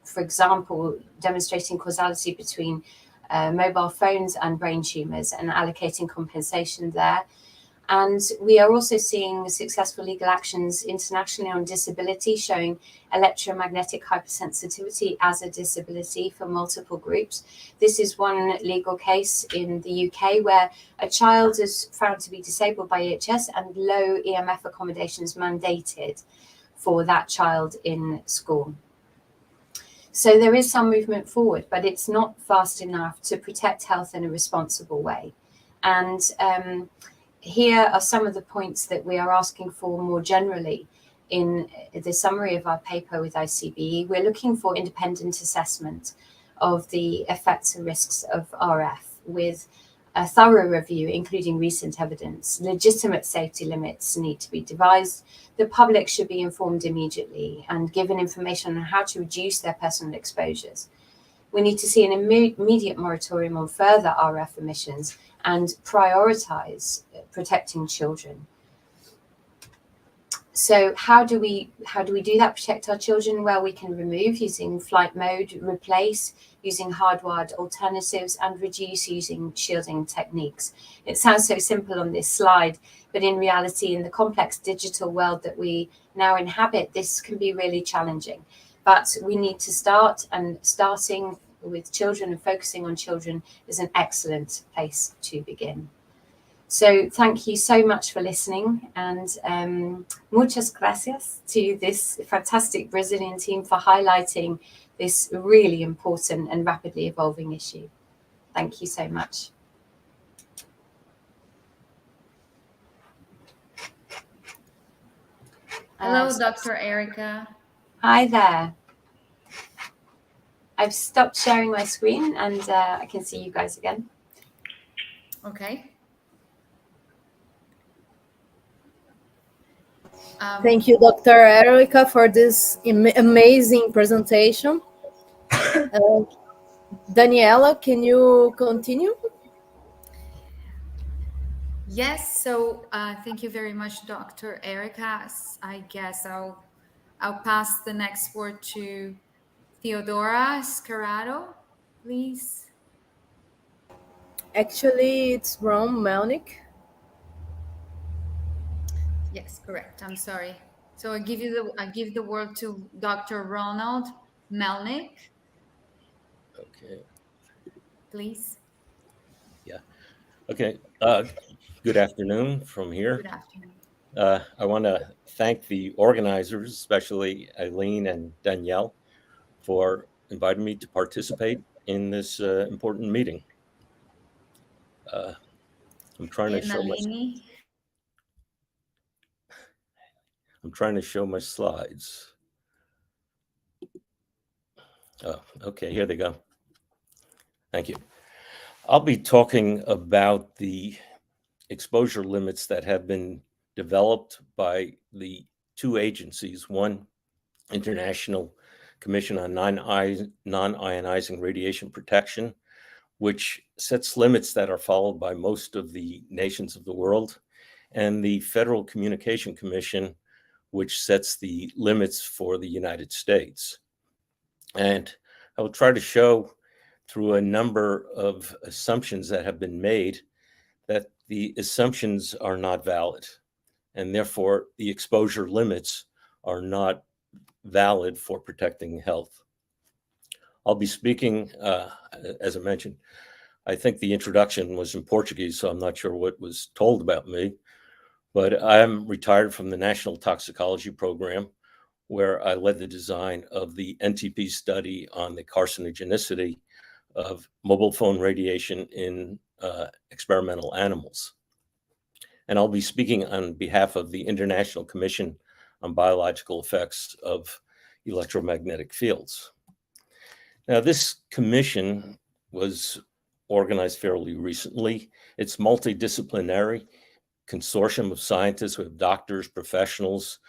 for example, demonstrating causality between mobile phones and brain tumors and allocating compensation there. And we are also seeing successful legal actions internationally on disability, showing electromagnetic hypersensitivity as a disability for multiple groups. This is one legal case in the UK where a child is found to be disabled by EHS and low EMF accommodations mandated for that child in school. So there is some movement forward, but it's not fast enough to protect health in a responsible way. And here are some of the points that we are asking for more generally in the summary of our paper with ICBE. We're looking for independent assessment of the effects and risks of RF with a thorough review, including recent evidence. Legitimate safety limits need to be devised. The public should be informed immediately and given information on how to reduce their personal exposures. We need to see an immediate moratorium on further RF emissions and prioritize protecting children. So how do we do that, protect our children? Well, we can remove using flight mode, replace using hardwired alternatives, and reduce using shielding techniques. It sounds so simple on this slide, but in reality, in the complex digital world that we now inhabit, this can be really challenging. But we need to start, and starting with children and focusing on children is an excellent place to begin. So thank you so much for listening, and muchas gracias to this fantastic Brazilian team for highlighting this really important and rapidly evolving issue. Thank you so much. Hello, Dr. Erica. Hi there. I've stopped sharing my screen and I can see you guys again. Okay. Thank you, Dr. Erica, for this amazing presentation. Daniela, can you continue? Yes, so thank you very much, Dr. Erica. I guess I'll pass the next word to Theodora Scarrato, please. Actually, it's Ron Melnick. Yes, correct. I'm sorry. So I give the word to Dr. Ronald Melnick. Okay. Please. Yeah. Okay. Good afternoon from here. Good afternoon. I want to thank the organizers, especially Eileen and Danielle, for inviting me to participate in this important meeting. I'm trying to show my slides. Oh, okay, here they go. Thank you. I'll be talking about the exposure limits that have been developed by the two agencies, one, International Commission on Non-Ionizing Radiation Protection, which sets limits that are followed by most of the nations of the world, and the Federal Communication Commission, which sets the limits for the United States. And I will try to show through a number of assumptions that have been made that the assumptions are not valid, and therefore the exposure limits are not valid for protecting health. I'll be speaking, as I mentioned, I think the introduction was in Portuguese, so I'm not sure what was told about me, but I'm retired from the National Toxicology Program, where I led the design of the NTP study on the carcinogenicity of mobile phone radiation in experimental animals. And I'll be speaking on behalf of the International Commission on Biological Effects of Electromagnetic Fields. Now, this commission was organized fairly recently. It's multidisciplinary consortium of scientists. We have doctors, professionals,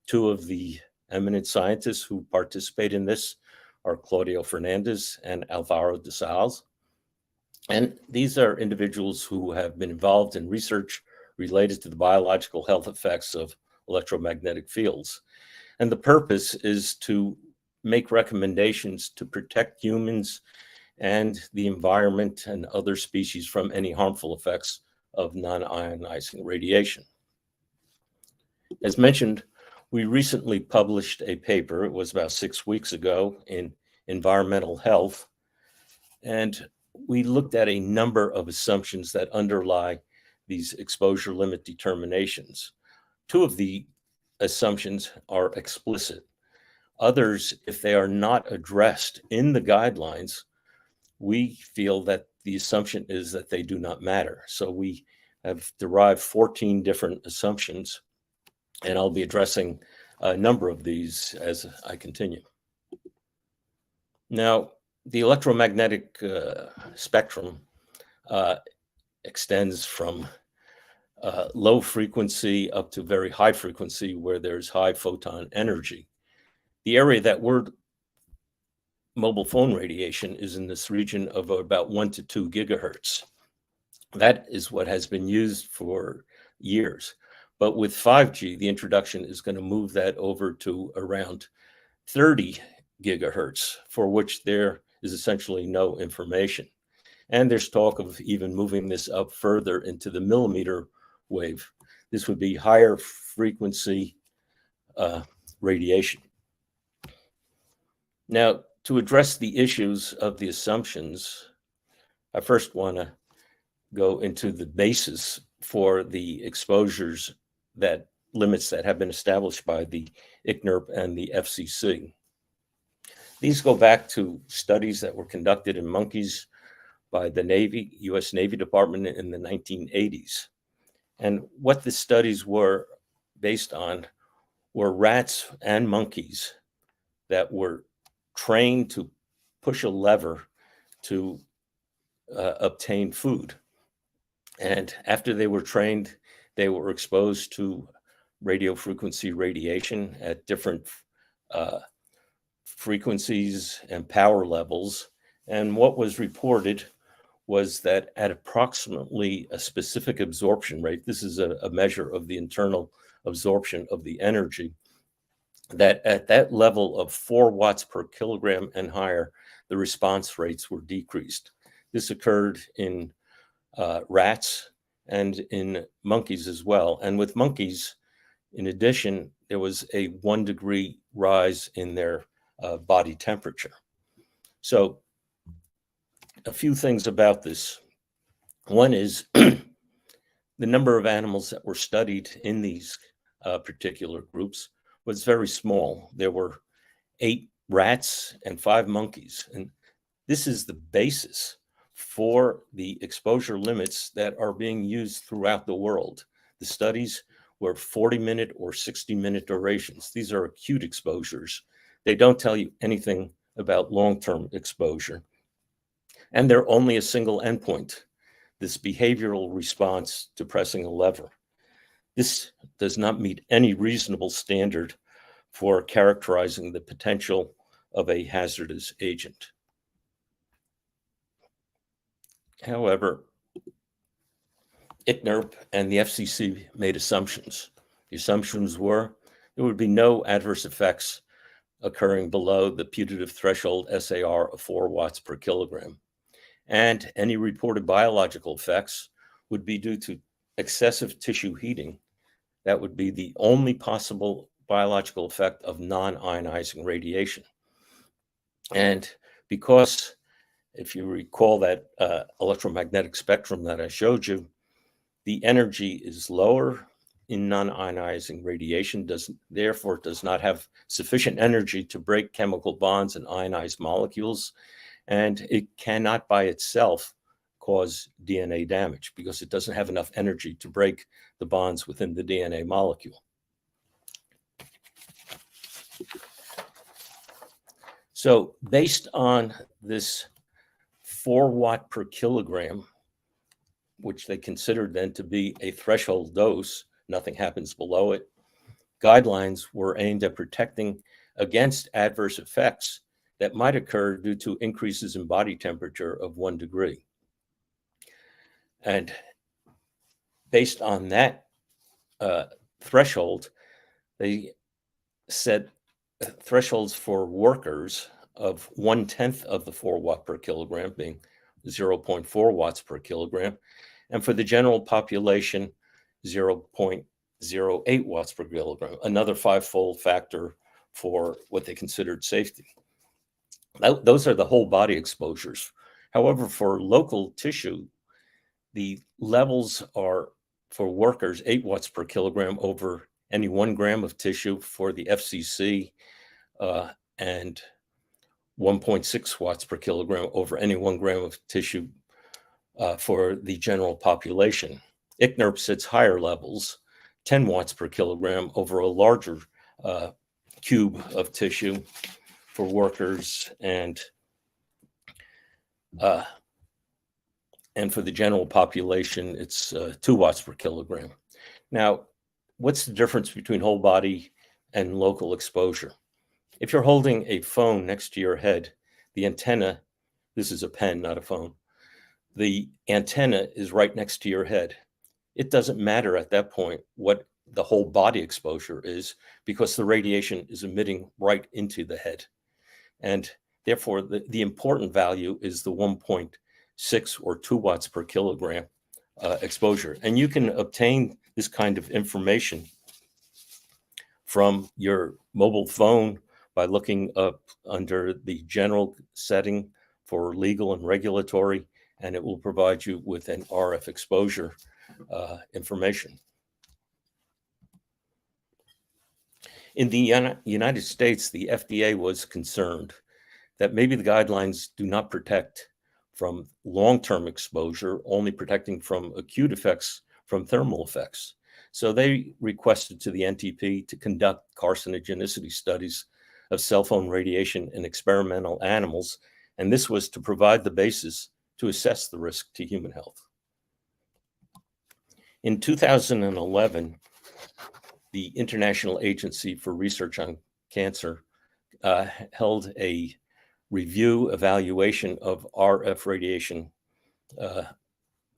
Two of the eminent scientists who participate in this are Claudio Fernandez and Alvaro de Sales. And these are individuals who have been involved in research related to the biological health effects of electromagnetic fields. And the purpose is to make recommendations to protect humans and the environment and other species from any harmful effects of non-ionizing radiation. As mentioned, we recently published a paper, it was about 6 weeks ago, in Environmental Health, and we looked at a number of assumptions that underlie these exposure limit determinations. Two of the assumptions are explicit. Others, if they are not addressed in the guidelines, we feel that the assumption is that they do not matter. So we have derived 14 different assumptions, and I'll be addressing a number of these as I continue. Now, the electromagnetic spectrum extends from low frequency up to very high frequency where there's high photon energy. The area that we're mobile phone radiation is in this region of about 1 to 2 gigahertz. That is what has been used for years. But with 5G, the introduction is going to move that over to around 30 gigahertz, for which there is essentially no information. And there's talk of even moving this up further into the millimeter wave. This would be higher frequency radiation. Now, to address the issues of the assumptions, I first want to go into the basis for the exposures that limits that have been established by the ICNIRP and the FCC. These go back to studies that were conducted in monkeys by the Navy, US Navy Department in the 1980s. And what the studies were based on were rats and monkeys that were trained to push a lever to obtain food. And after they were trained, they were exposed to radio frequency radiation at different frequencies and power levels. And what was reported was that at approximately a specific absorption rate, this is a measure of the internal absorption of the energy, that at that level of 4 watts per kilogram and higher, the response rates were decreased. This occurred in rats and in monkeys as well. And with monkeys, in addition, there was a 1 degree rise in their body temperature. So a few things about this. One is the number of animals that were studied in these particular groups was very small. There were 8 rats and 5 monkeys. And this is the basis for the exposure limits that are being used throughout the world. The studies were 40-minute or 60-minute durations. These are acute exposures. They don't tell you anything about long-term exposure. And they're only a single endpoint, this behavioral response to pressing a lever. This does not meet any reasonable standard for characterizing the potential of a hazardous agent. However, ICNIRP and the FCC made assumptions. The assumptions were there would be no adverse effects occurring below the putative threshold SAR of 4 watts per kilogram. And any reported biological effects would be due to excessive tissue heating. That would be the only possible biological effect of non-ionizing radiation. And because, if you recall that electromagnetic spectrum that I showed you, the energy is lower in non-ionizing radiation, therefore does not have sufficient energy to break chemical bonds and ionize molecules. And it cannot by itself cause DNA damage because it doesn't have enough energy to break the bonds within the DNA molecule. So based on this 4 watt per kilogram, which they considered then to be a threshold dose, nothing happens below it, guidelines were aimed at protecting against adverse effects that might occur due to increases in body temperature of 1 degree. And based on that threshold, they set thresholds for workers of 1/10 of the 4 watt per kilogram, being 0.4 watts per kilogram, and for the general population, 0.08 watts per kilogram, another 5-fold factor for what they considered safety. Those are the whole body exposures. However, for local tissue, the levels are for workers 8 watts per kilogram over any 1 gram of tissue for the FCC, and 1.6 watts per kilogram over any 1 gram of tissue for the general population. ICNIRP sets higher levels, 10 watts per kilogram over a larger cube of tissue for workers, and for the general population, it's 2 watts per kilogram. Now, what's the difference between whole body and local exposure? If you're holding a phone next to your head, the antenna, this is a pen, not a phone, the antenna is right next to your head. It doesn't matter at that point what the whole body exposure is, because the radiation is emitting right into the head. And therefore, the important value is the 1.6 or 2 watts per kilogram exposure. And you can obtain this kind of information from your mobile phone by looking up under the general setting for legal and regulatory, and it will provide you with an RF exposure information. In the United States, the FDA was concerned that maybe the guidelines do not protect from long-term exposure, only protecting from acute effects from thermal effects. So they requested to the NTP to conduct carcinogenicity studies of cell phone radiation in experimental animals, and this was to provide the basis to assess the risk to human health. In 2011, the International Agency for Research on Cancer held a review evaluation of RF radiation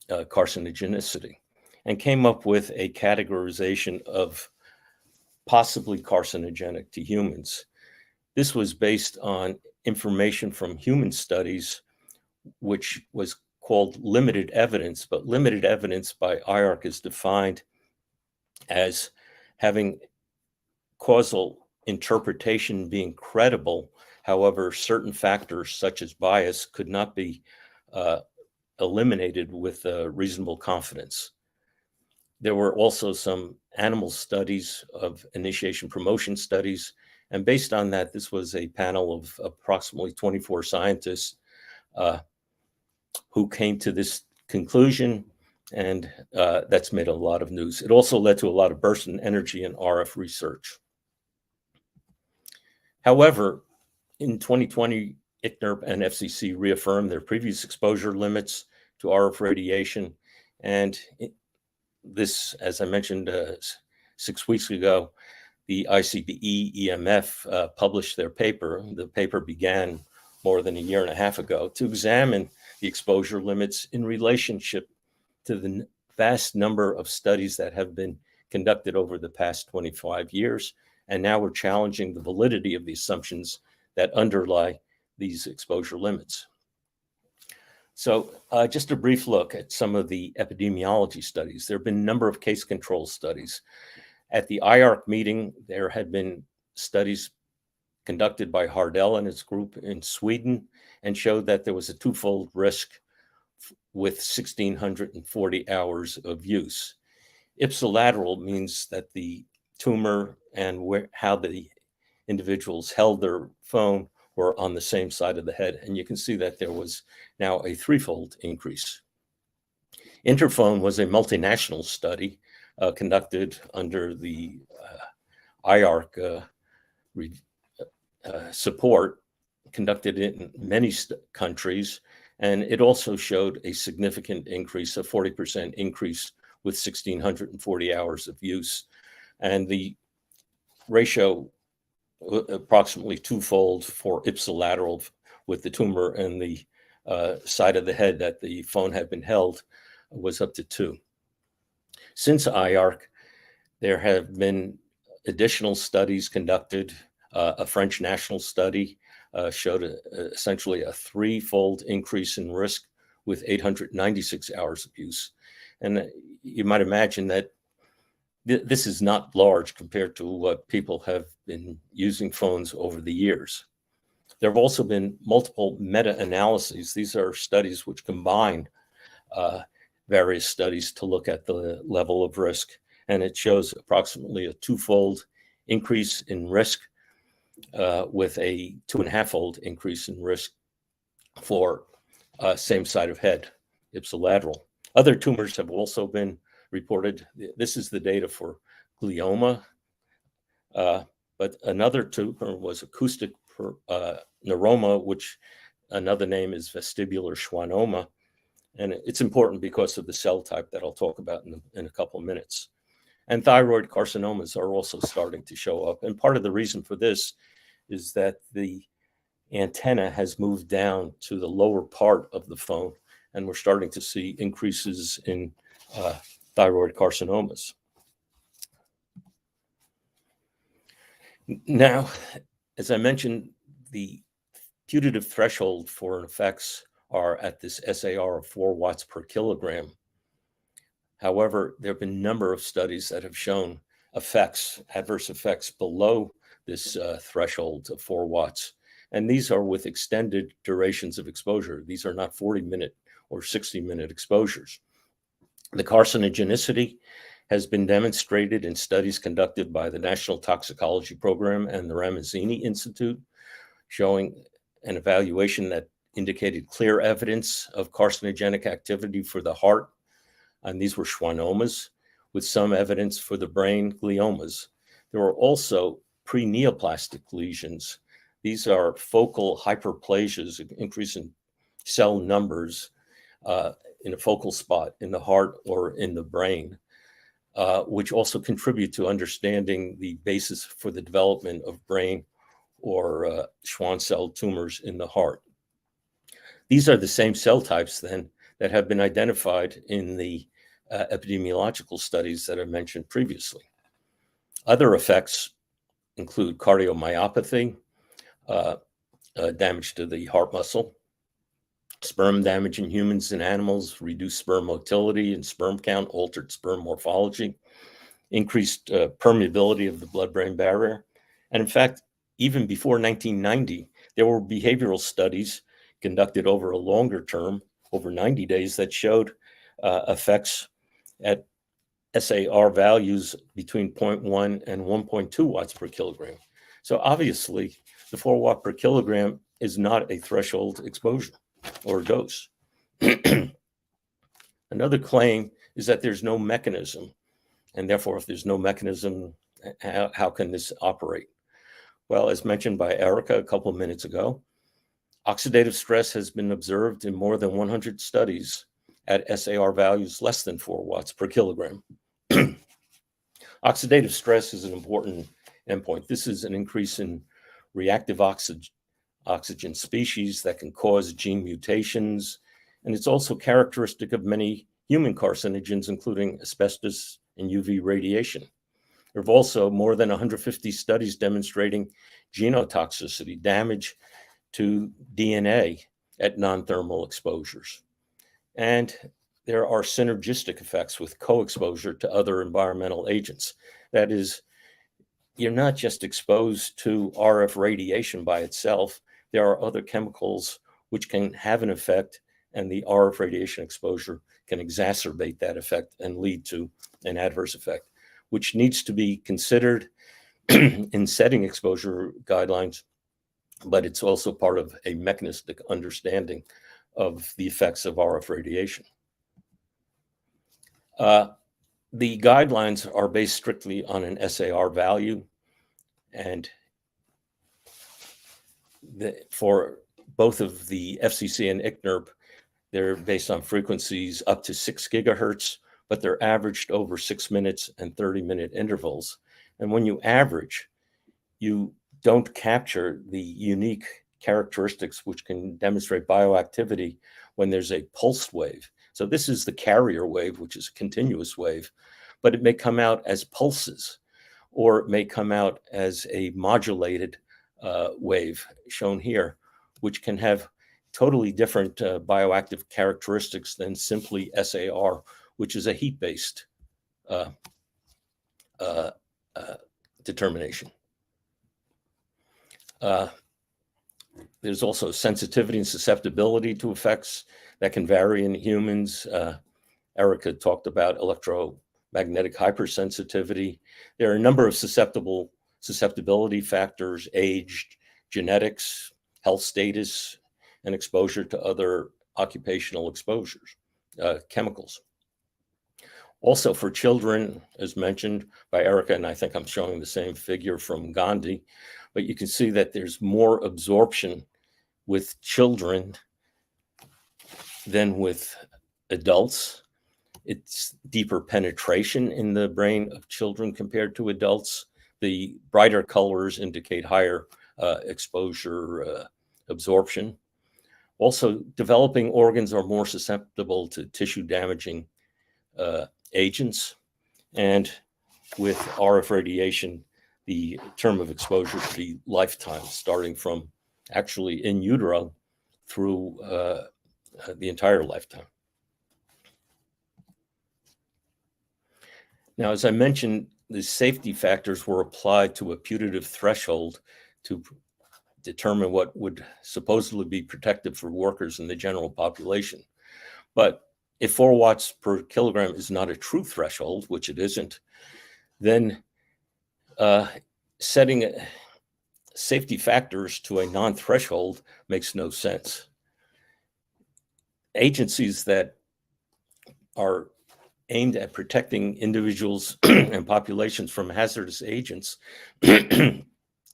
carcinogenicity and came up with a categorization of possibly carcinogenic to humans. This was based on information from human studies, which was called limited evidence, but limited evidence by IARC is defined as having causal interpretation being credible. However, certain factors such as bias could not be eliminated with reasonable confidence. There were also some animal studies of initiation promotion studies. And based on that, this was a panel of approximately 24 scientists who came to this conclusion, and that's made a lot of news. It also led to a lot of burst in energy in RF research. However, in 2020, ICNIRP and FCC reaffirmed their previous exposure limits to RF radiation. And this, as I mentioned 6 weeks ago, the ICBE EMF published their paper. The paper began more than a year and a half ago to examine the exposure limits in relationship to the vast number of studies that have been conducted over the past 25 years. And now we're challenging the validity of the assumptions that underlie these exposure limits. So just a brief look at some of the epidemiology studies. There have been a number of case control studies. At the IARC meeting, there had been studies conducted by Hardell and his group in Sweden and showed that there was a twofold risk with 1,640 hours of use. Ipsilateral means that the tumor and how the individuals held their phone were on the same side of the head. And you can see that there was now a threefold increase. Interphone was a multinational study conducted under the IARC support, conducted in many countries. And it also showed a significant increase, a 40% increase with 1,640 hours of use. And the ratio approximately twofold for ipsilateral with the tumor and the side of the head that the phone had been held was up to 2. Since IARC, there have been additional studies conducted. A French national study showed essentially a 3-fold increase in risk with 896 hours of use. And you might imagine that this is not large compared to what people have been using phones over the years. There have also been multiple meta-analyses. These are studies which combine various studies to look at the level of risk. And it shows approximately a 2-fold increase in risk with a 2.5-fold increase in risk for same side of head, ipsilateral. Other tumors have also been reported. This is the data for glioma, but another tumor was acoustic neuroma, which another name is vestibular schwannoma. And it's important because of the cell type that I'll talk about in a couple of minutes. And thyroid carcinomas are also starting to show up. And part of the reason for this is that the antenna has moved down to the lower part of the phone, and we're starting to see increases in thyroid carcinomas. Now, as I mentioned, the putative threshold for effects are at this SAR of 4 watts per kilogram. However, there have been a number of studies that have shown effects, adverse effects below this threshold of 4 watts. And these are with extended durations of exposure. These are not 40-minute or 60-minute exposures. The carcinogenicity has been demonstrated in studies conducted by the National Toxicology Program and the Ramazzini Institute, showing an evaluation that indicated clear evidence of carcinogenic activity for the heart. And these were schwannomas, with some evidence for the brain gliomas. There were also pre-neoplastic lesions. These are focal hyperplasias, increase in cell numbers in a focal spot in the heart or in the brain, which also contribute to understanding the basis for the development of brain or Schwann cell tumors in the heart. These are the same cell types then that have been identified in the epidemiological studies that I mentioned previously. Other effects include cardiomyopathy, damage to the heart muscle, sperm damage in humans and animals, reduced sperm motility and sperm count, altered sperm morphology, increased permeability of the blood-brain barrier. And in fact, even before 1990, there were behavioral studies conducted over a longer term, over 90 days, that showed effects at SAR values between 0.1 and 1.2 watts per kilogram. So obviously, the 4 watt per kilogram is not a threshold exposure or dose. Another claim is that there's no mechanism, and therefore, if there's no mechanism, how can this operate? Well, as mentioned by Erica a couple of minutes ago, oxidative stress has been observed in more than 100 studies at SAR values less than 4 watts per kilogram. Oxidative stress is an important endpoint. This is an increase in reactive oxygen species that can cause gene mutations, and it's also characteristic of many human carcinogens, including asbestos and UV radiation. There have also more than 150 studies demonstrating genotoxicity, damage to DNA at non-thermal exposures. And there are synergistic effects with co-exposure to other environmental agents. That is, you're not just exposed to RF radiation by itself. There are other chemicals which can have an effect, and the RF radiation exposure can exacerbate that effect and lead to an adverse effect, which needs to be considered in setting exposure guidelines, but it's also part of a mechanistic understanding of the effects of RF radiation. The guidelines are based strictly on an SAR value, and for both of the FCC and ICNIRP, they're based on frequencies up to 6 gigahertz, but they're averaged over 6 minutes and 30-minute intervals. And when you average, you don't capture the unique characteristics which can demonstrate bioactivity when there's a pulsed wave. So this is the carrier wave, which is a continuous wave, but it may come out as pulses, or it may come out as a modulated wave, shown here, which can have totally different bioactive characteristics than simply SAR, which is a heat-based determination. There's also sensitivity and susceptibility to effects that can vary in humans. Erica talked about electromagnetic hypersensitivity. There are a number of susceptibility factors: age, genetics, health status, and exposure to other occupational exposures, chemicals. Also for children, as mentioned by Erica, and I think I'm showing the same figure from Gandhi, but you can see that there's more absorption with children than with adults. It's deeper penetration in the brain of children compared to adults. The brighter colors indicate higher exposure absorption. Also, developing organs are more susceptible to tissue damaging agents. And with RF radiation, the term of exposure could be lifetime, starting from actually in utero through the entire lifetime. Now, as I mentioned, the safety factors were applied to a putative threshold to determine what would supposedly be protective for workers in the general population. But if 4 watts per kilogram is not a true threshold, which it isn't, then setting safety factors to a non-threshold makes no sense. Agencies that are aimed at protecting individuals and populations from hazardous agents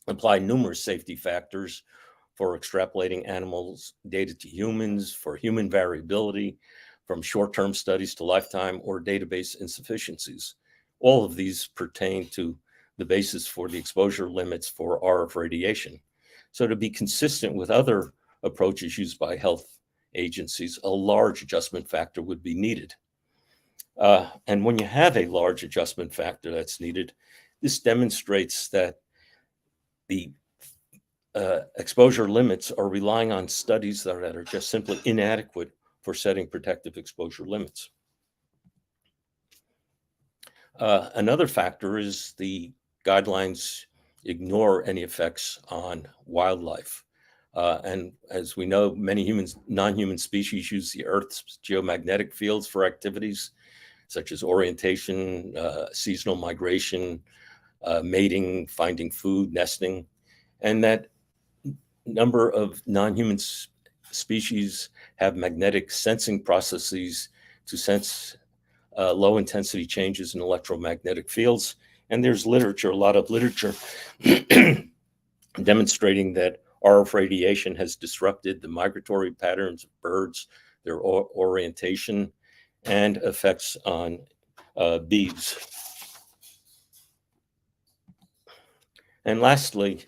apply numerous safety factors for extrapolating animals' data to humans, for human variability, from short-term studies to lifetime, or database insufficiencies. All of these pertain to the basis for the exposure limits for RF radiation. So to be consistent with other approaches used by health agencies, a large adjustment factor would be needed. And when you have a large adjustment factor that's needed, this demonstrates that the exposure limits are relying on studies that are just simply inadequate for setting protective exposure limits. Another factor is the guidelines ignore any effects on wildlife. And as we know, many non-human species use the Earth's geomagnetic fields for activities such as orientation, seasonal migration, mating, finding food, nesting, and that number of non-human species have magnetic sensing processes to sense low intensity changes in electromagnetic fields. And there's literature, a lot of literature demonstrating that RF radiation has disrupted the migratory patterns of birds, their orientation, and effects on bees. And lastly,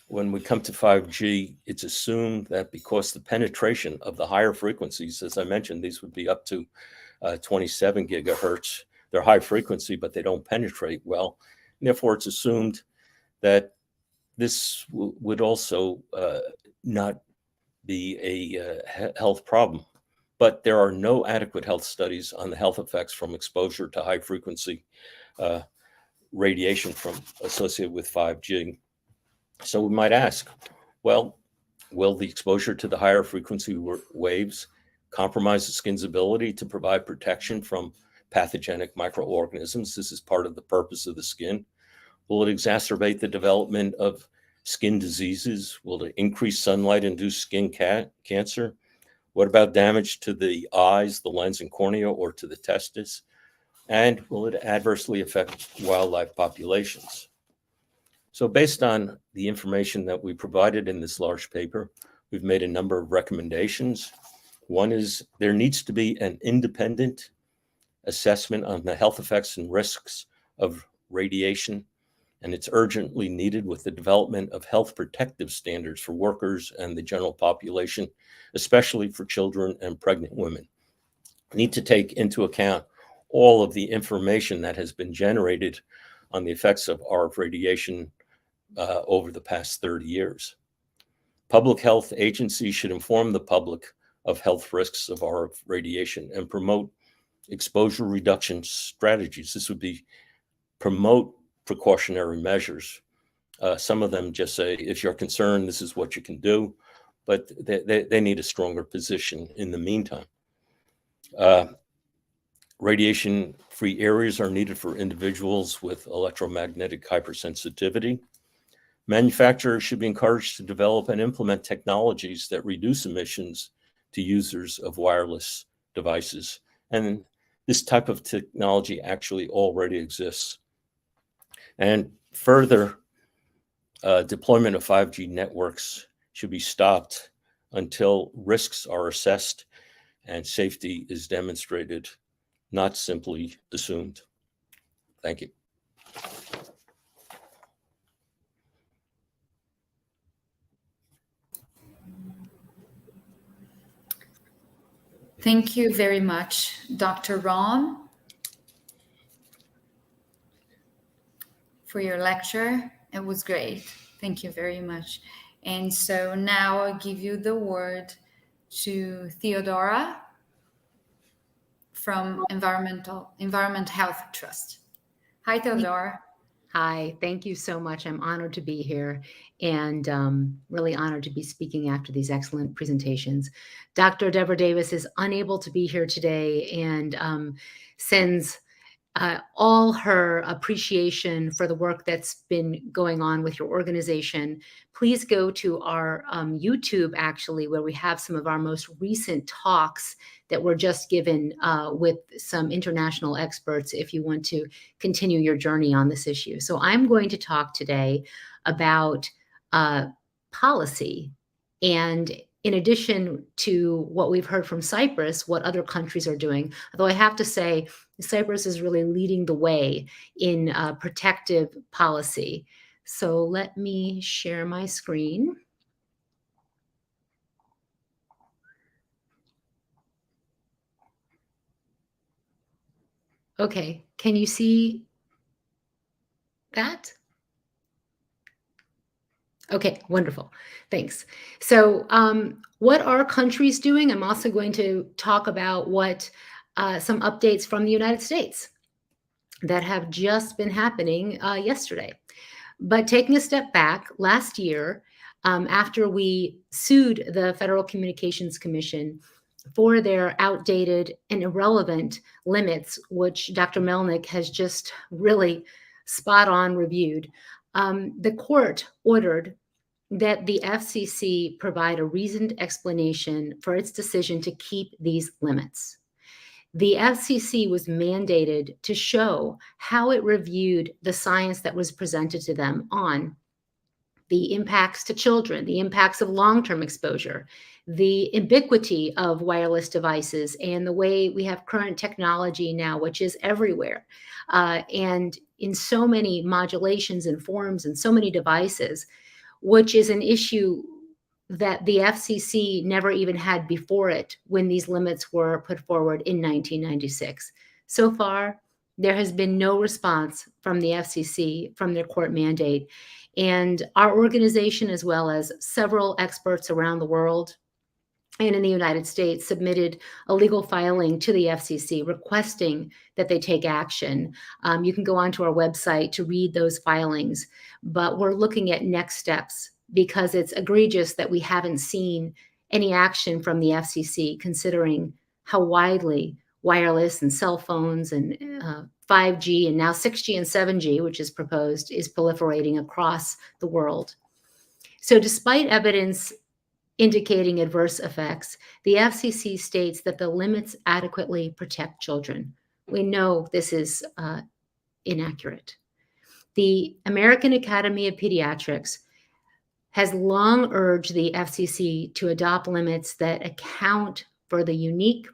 when we come to 5G, it's assumed that because the penetration of the higher frequencies, as I mentioned, these would be up to 27 gigahertz. They're high frequency, but they don't penetrate well. And therefore, it's assumed that this would also not be a health problem. But there are no adequate health studies on the health effects from exposure to high frequency radiation associated with 5G. So we might ask, well, will the exposure to the higher frequency waves compromise the skin's ability to provide protection from pathogenic microorganisms? This is part of the purpose of the skin. Will it exacerbate the development of skin diseases? Will it increase sunlight-induced skin cancer? What about damage to the eyes, the lens and cornea, or to the testis? And will it adversely affect wildlife populations? So based on the information that we provided in this large paper, we've made a number of recommendations. One is there needs to be an independent assessment on the health effects and risks of radiation and it's urgently needed with the development of health protective standards for workers and the general population, especially for children and pregnant women. We need to take into account all of the information that has been generated on the effects of RF radiation over the past 30 years. Public health agencies should inform the public of health risks of RF radiation and promote exposure reduction strategies. This would be promote precautionary measures. Some of them just say, if you're concerned, this is what you can do, but they need a stronger position in the meantime. Radiation-free areas are needed for individuals with electromagnetic hypersensitivity. Manufacturers should be encouraged to develop and implement technologies that reduce emissions to users of wireless devices. And this type of technology actually already exists. And further, deployment of 5G networks should be stopped until risks are assessed and safety is demonstrated, not simply assumed. Thank you. Thank you very much, Dr. Ron, for your lecture. It was great. Thank you very much. And so now I'll give you the word to Theodora from Environment Health Trust. Hi, Theodora. Hi, thank you so much. I'm honored to be here and really honored to be speaking after these excellent presentations. Dr. Deborah Davis is unable to be here today and sends all her appreciation for the work that's been going on with your organization. Please go to our YouTube, actually, where we have some of our most recent talks that were just given with some international experts if you want to continue your journey on this issue. So I'm going to talk today about policy, and in addition to what we've heard from Cyprus, what other countries are doing. Although I have to say, Cyprus is really leading the way in protective policy. So let me share my screen. Okay, can you see that? Okay, wonderful. Thanks. So what are countries doing? I'm also going to talk about what some updates from the United States that have just been happening yesterday. But taking a step back, last year, after we sued the Federal Communications Commission for their outdated and irrelevant limits, which Dr. Melnick has just really spot on reviewed, the court ordered that the FCC provide a reasoned explanation for its decision to keep these limits. The FCC was mandated to show how it reviewed the science that was presented to them on the impacts to children, the impacts of long-term exposure, the ubiquity of wireless devices, and the way we have current technology now, which is everywhere, and in so many modulations and forms and so many devices, which is an issue that the FCC never even had before it when these limits were put forward in 1996. So far, there has been no response from the FCC, from their court mandate. And our organization, as well as several experts around the world and in the United States, submitted a legal filing to the FCC requesting that they take action. You can go onto our website to read those filings, but we're looking at next steps because it's egregious that we haven't seen any action from the FCC, considering how widely wireless and cell phones and 5G and now 6G and 7G, which is proposed, is proliferating across the world. So despite evidence indicating adverse effects, the FCC states that the limits adequately protect children. We know this is inaccurate. The American Academy of Pediatrics has long urged the FCC to adopt limits that account for the unique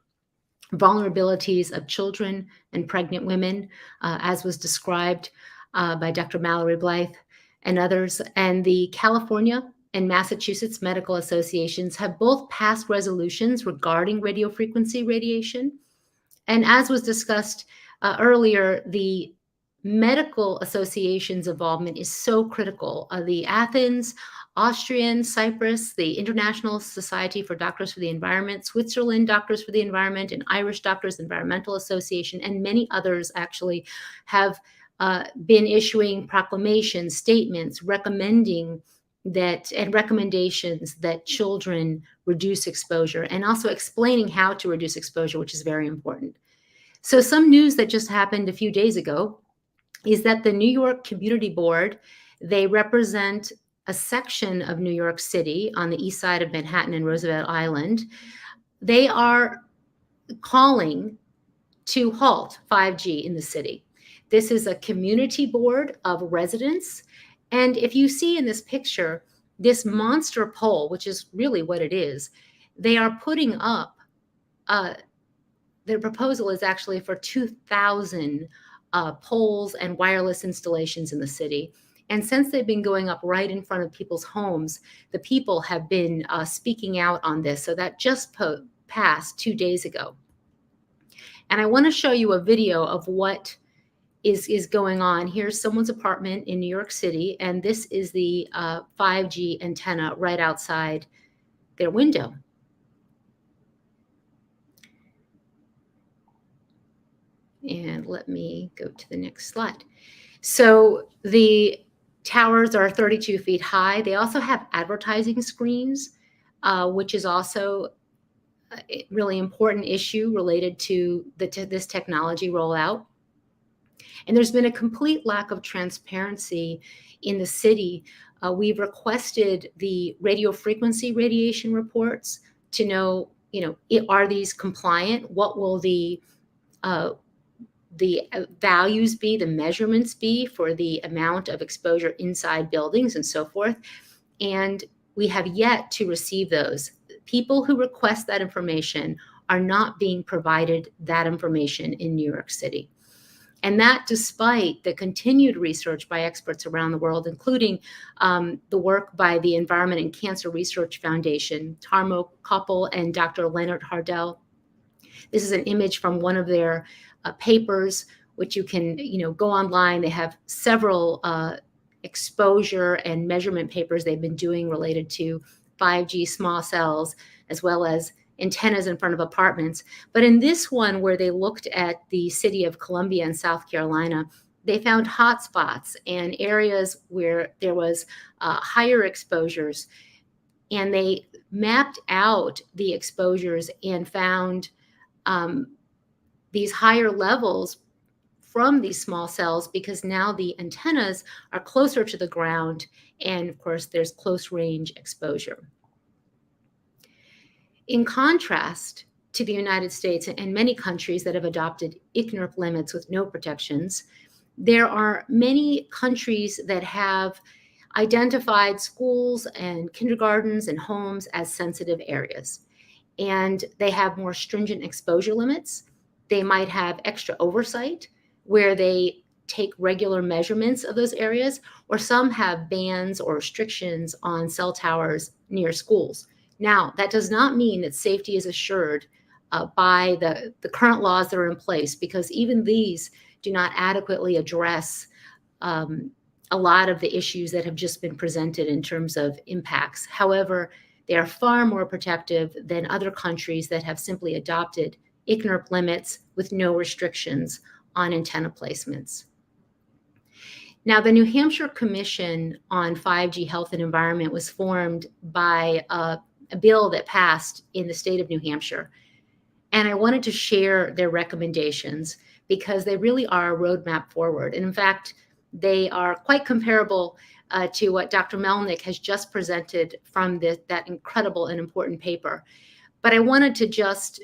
vulnerabilities of children and pregnant women, as was described by Dr. Mallory Blythe and others. And the California and Massachusetts medical associations have both passed resolutions regarding radiofrequency radiation. And as was discussed earlier, the medical association's involvement is so critical. The Athens, Austrian, Cyprus, the International Society for Doctors for the Environment, Switzerland Doctors for the Environment, and Irish Doctors Environmental Association, and many others actually have been issuing proclamations, statements, recommending that and recommendations that children reduce exposure, and also explaining how to reduce exposure, which is very important. So some news that just happened a few days ago is that the New York Community Board, they represent a section of New York City on the east side of Manhattan and Roosevelt Island. They are calling to halt 5G in the city. This is a community board of residents. And if you see in this picture, this monster pole, which is really what it is, they are putting up, their proposal is actually for 2,000 poles and wireless installations in the city. And since they've been going up right in front of people's homes, the people have been speaking out on this. So that just passed 2 days ago. And I want to show you a video of what is going on. Here's someone's apartment in New York City, and this is the 5G antenna right outside their window. And let me go to the next slide. So the towers are 32 feet high. They also have advertising screens, which is also a really important issue related to this technology rollout. And there's been a complete lack of transparency in the city. We've requested the radio frequency radiation reports to know, are these compliant? What will the values be, the measurements be for the amount of exposure inside buildings and so forth? And we have yet to receive those. People who request that information are not being provided that information in New York City. And that despite the continued research by experts around the world, including the work by the Environment and Cancer Research Foundation, Tarmo Koppel and Dr. Leonard Hardell. This is an image from one of their papers, which you can go online. They have several exposure and measurement papers they've been doing related to 5G small cells, as well as antennas in front of apartments. But in this one, where they looked at the city of Columbia in South Carolina, they found hotspots and areas where there was higher exposures. And they mapped out the exposures and found these higher levels from these small cells, because now the antennas are closer to the ground. And of course, there's close range exposure. In contrast to the United States and many countries that have adopted ICNIRP limits with no protections, there are many countries that have identified schools and kindergartens and homes as sensitive areas. And they have more stringent exposure limits. They might have extra oversight where they take regular measurements of those areas, or some have bans or restrictions on cell towers near schools. Now, that does not mean that safety is assured by the current laws that are in place, because even these do not adequately address a lot of the issues that have just been presented in terms of impacts. However, they are far more protective than other countries that have simply adopted ICNIRP limits with no restrictions on antenna placements. Now, the New Hampshire Commission on 5G Health and Environment was formed by a bill that passed in the state of New Hampshire. And I wanted to share their recommendations because they really are a roadmap forward. And in fact, they are quite comparable to what Dr. Melnick has just presented from that incredible and important paper. But I wanted to just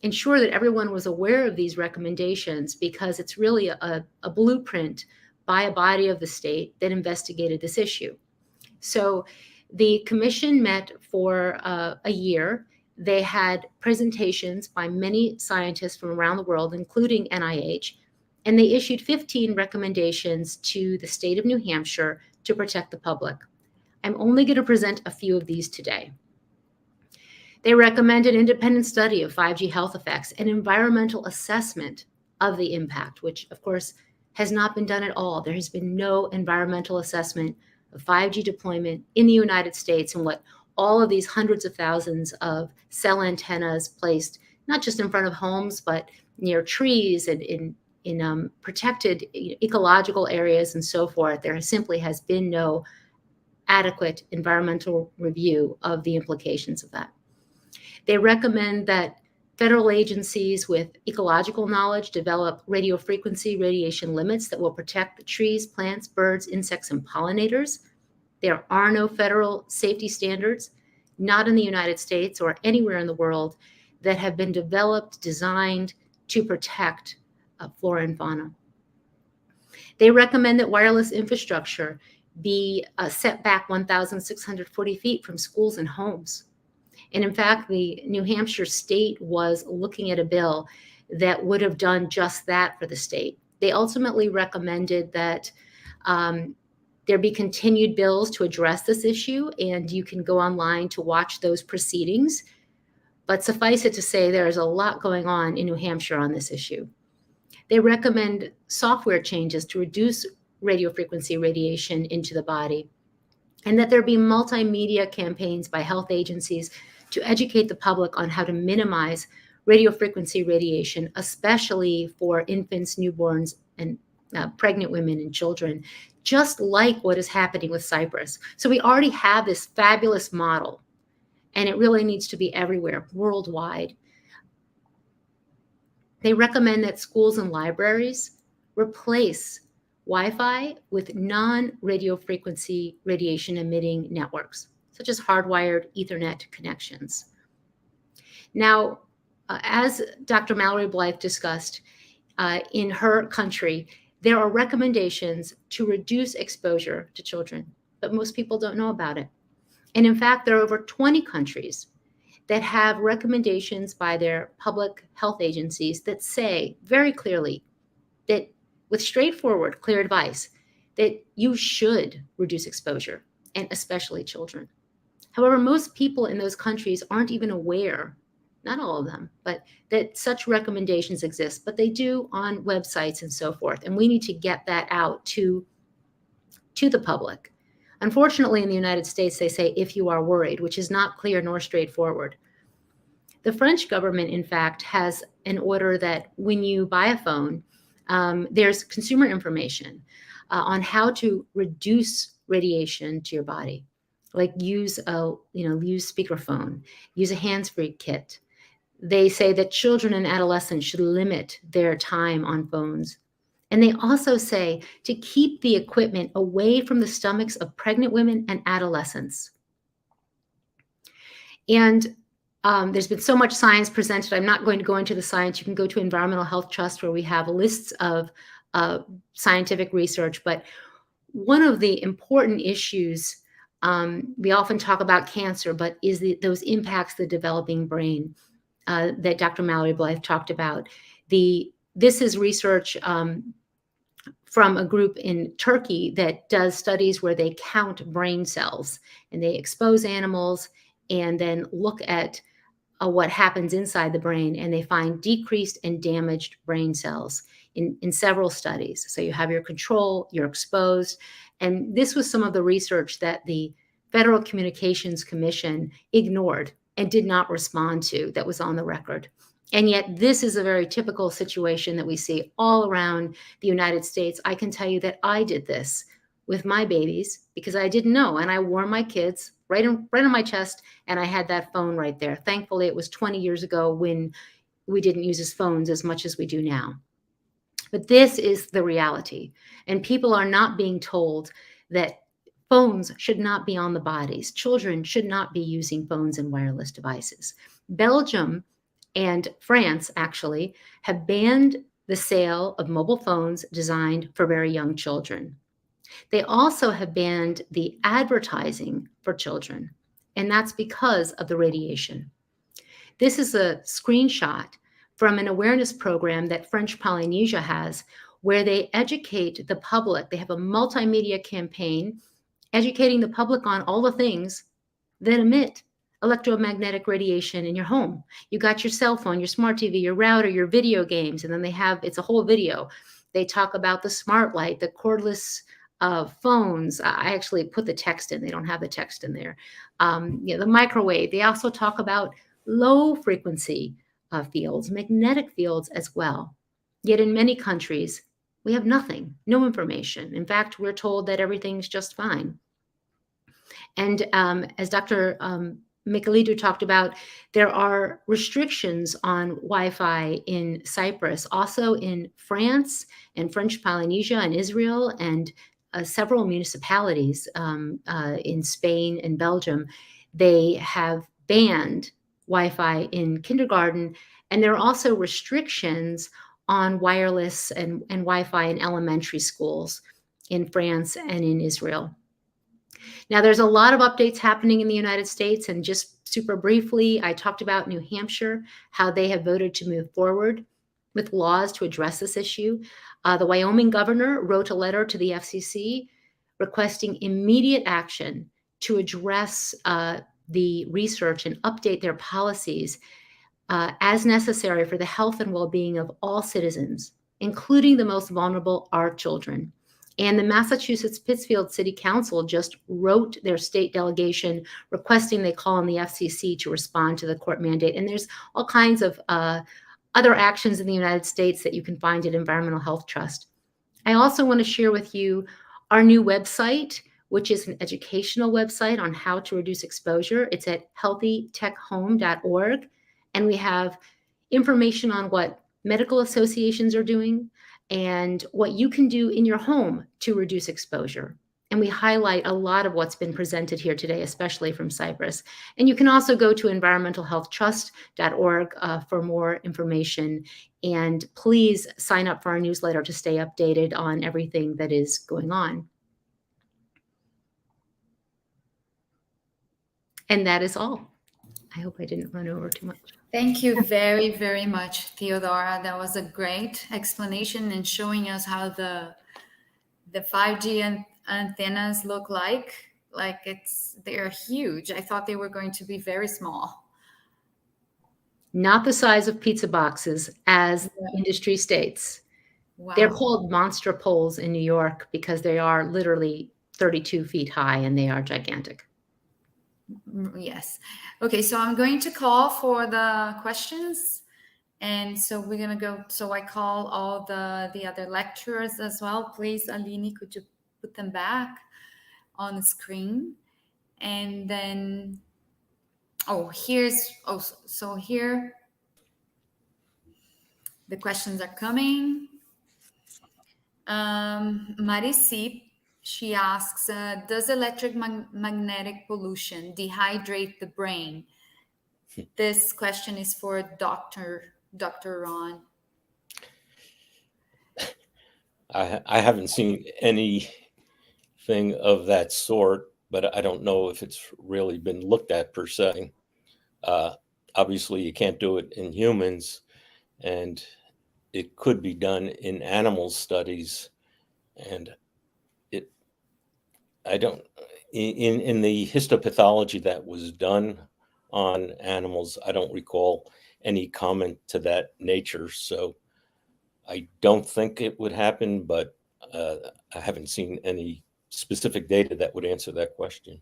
ensure that everyone was aware of these recommendations, because it's really a blueprint by a body of the state that investigated this issue. So the commission met for a year. They had presentations by many scientists from around the world, including NIH, And they issued 15 recommendations to the state of New Hampshire to protect the public. I'm only going to present a few of these today. They recommend an independent study of 5G health effects and environmental assessment of the impact, which of course has not been done at all. There has been no environmental assessment of 5G deployment in the United States and what all of these hundreds of thousands of cell antennas placed, not just in front of homes, but near trees and in protected ecological areas and so forth. There simply has been no adequate environmental review of the implications of that. They recommend that federal agencies with ecological knowledge develop radio frequency radiation limits that will protect the trees, plants, birds, insects, and pollinators. There are no federal safety standards, not in the United States or anywhere in the world, that have been developed, designed to protect flora and fauna. They recommend that wireless infrastructure be set back 1,640 feet from schools and homes. And in fact, the New Hampshire state was looking at a bill that would have done just that for the state. They ultimately recommended that there be continued bills to address this issue, and you can go online to watch those proceedings. But suffice it to say, there is a lot going on in New Hampshire on this issue. They recommend software changes to reduce radio frequency radiation into the body, and that there be multimedia campaigns by health agencies to educate the public on how to minimize radio frequency radiation, especially for infants, newborns, and pregnant women and children, just like what is happening with Cyprus. So we already have this fabulous model, and it really needs to be everywhere, worldwide. They recommend that schools and libraries replace Wi-Fi with non-radio frequency radiation emitting networks, such as hardwired Ethernet connections. Now, as Dr. Mallory Blythe discussed, in her country, there are recommendations to reduce exposure to children, but most people don't know about it. And in fact, there are over 20 countries that have recommendations by their public health agencies that say very clearly that, with straightforward, clear advice, that you should reduce exposure, and especially children. However, most people in those countries aren't even aware, not all of them, but that such recommendations exist, but they do on websites and so forth. And we need to get that out to the public. Unfortunately, in the United States, they say, if you are worried, which is not clear nor straightforward. The French government, in fact, has an order that when you buy a phone, there's consumer information on how to reduce radiation to your body, like use speakerphone, use a hands-free kit. They say that children and adolescents should limit their time on phones. And they also say to keep the equipment away from the stomachs of pregnant women and adolescents. And there's been so much science presented. I'm not going to go into the science. You can go to Environmental Health Trust, where we have lists of scientific research. But one of the important issues, we often talk about cancer, but is those impacts the developing brain that Dr. Mallory Blythe talked about. This is research from a group in Turkey that does studies where they count brain cells, and they expose animals and then look at what happens inside the brain, and they find decreased and damaged brain cells in several studies. So you have your control, you're exposed. And this was some of the research that the Federal Communications Commission ignored and did not respond to, that was on the record. And yet this is a very typical situation that we see all around the United States. I can tell you that I did this with my babies because I didn't know, and I wore my kids right on my chest, and I had that phone right there. Thankfully, it was 20 years ago when we didn't use his phones as much as we do now. But this is the reality, and people are not being told that phones should not be on the bodies. Children should not be using phones and wireless devices. Belgium and France actually have banned the sale of mobile phones designed for very young children. They also have banned the advertising for children, and that's because of the radiation. This is a screenshot from an awareness program that French Polynesia has, where they educate the public. They have a multimedia campaign educating the public on all the things that emit electromagnetic radiation in your home. You got your cell phone, your smart TV, your router, your video games, and then it's a whole video. They talk about the smart light, the cordless phones. I actually put the text in. They don't have the text in there. The microwave. They also talk about low frequency fields, magnetic fields as well. Yet in many countries, we have nothing, no information. In fact, we're told that everything's just fine. And as Dr. Michailidou talked about, there are restrictions on Wi-Fi in Cyprus, also in France and French Polynesia and Israel, and several municipalities in Spain and Belgium. They have banned Wi-Fi in kindergarten, and there are also restrictions on wireless and Wi-Fi in elementary schools in France and in Israel. Now, there's a lot of updates happening in the United States, and just super briefly, I talked about New Hampshire, how they have voted to move forward with laws to address this issue. The Wyoming governor wrote a letter to the FCC requesting immediate action to address the research and update their policies as necessary for the health and well-being of all citizens, including the most vulnerable, our children. And the Massachusetts Pittsfield City Council just wrote their state delegation requesting they call on the FCC to respond to the court mandate. And there's all kinds of other actions in the United States that you can find at Environmental Health Trust. I also want to share with you our new website, which is an educational website on how to reduce exposure. It's at healthytechhome.org. And we have information on what medical associations are doing and what you can do in your home to reduce exposure. And we highlight a lot of what's been presented here today, especially from Cyprus. And you can also go to environmentalhealthtrust.org for more information. And please sign up for our newsletter to stay updated on everything that is going on. And that is all. I hope I didn't run over too much. Thank you very, very much, Theodora. That was a great explanation and showing us how the 5G antennas look like. They're huge. I thought they were going to be very small. Not the size of pizza boxes, as industry states. Wow. They're called monster poles in New York because they are literally 32 feet high and they are gigantic. Yes. Okay, so I'm going to call for the questions. And so we're going to go. So I call all the other lecturers as well. Please, Aline, could you put them back on the screen? And then, here the questions are coming. Marisi, she asks, does electromagnetic pollution dehydrate the brain? This question is for Dr. Ron. I haven't seen anything of that sort, but I don't know if it's really been looked at per se. Obviously, you can't do it in humans, and it could be done in animal studies. And in the histopathology that was done on animals, I don't recall any comment to that nature. So I don't think it would happen, but I haven't seen any specific data that would answer that question.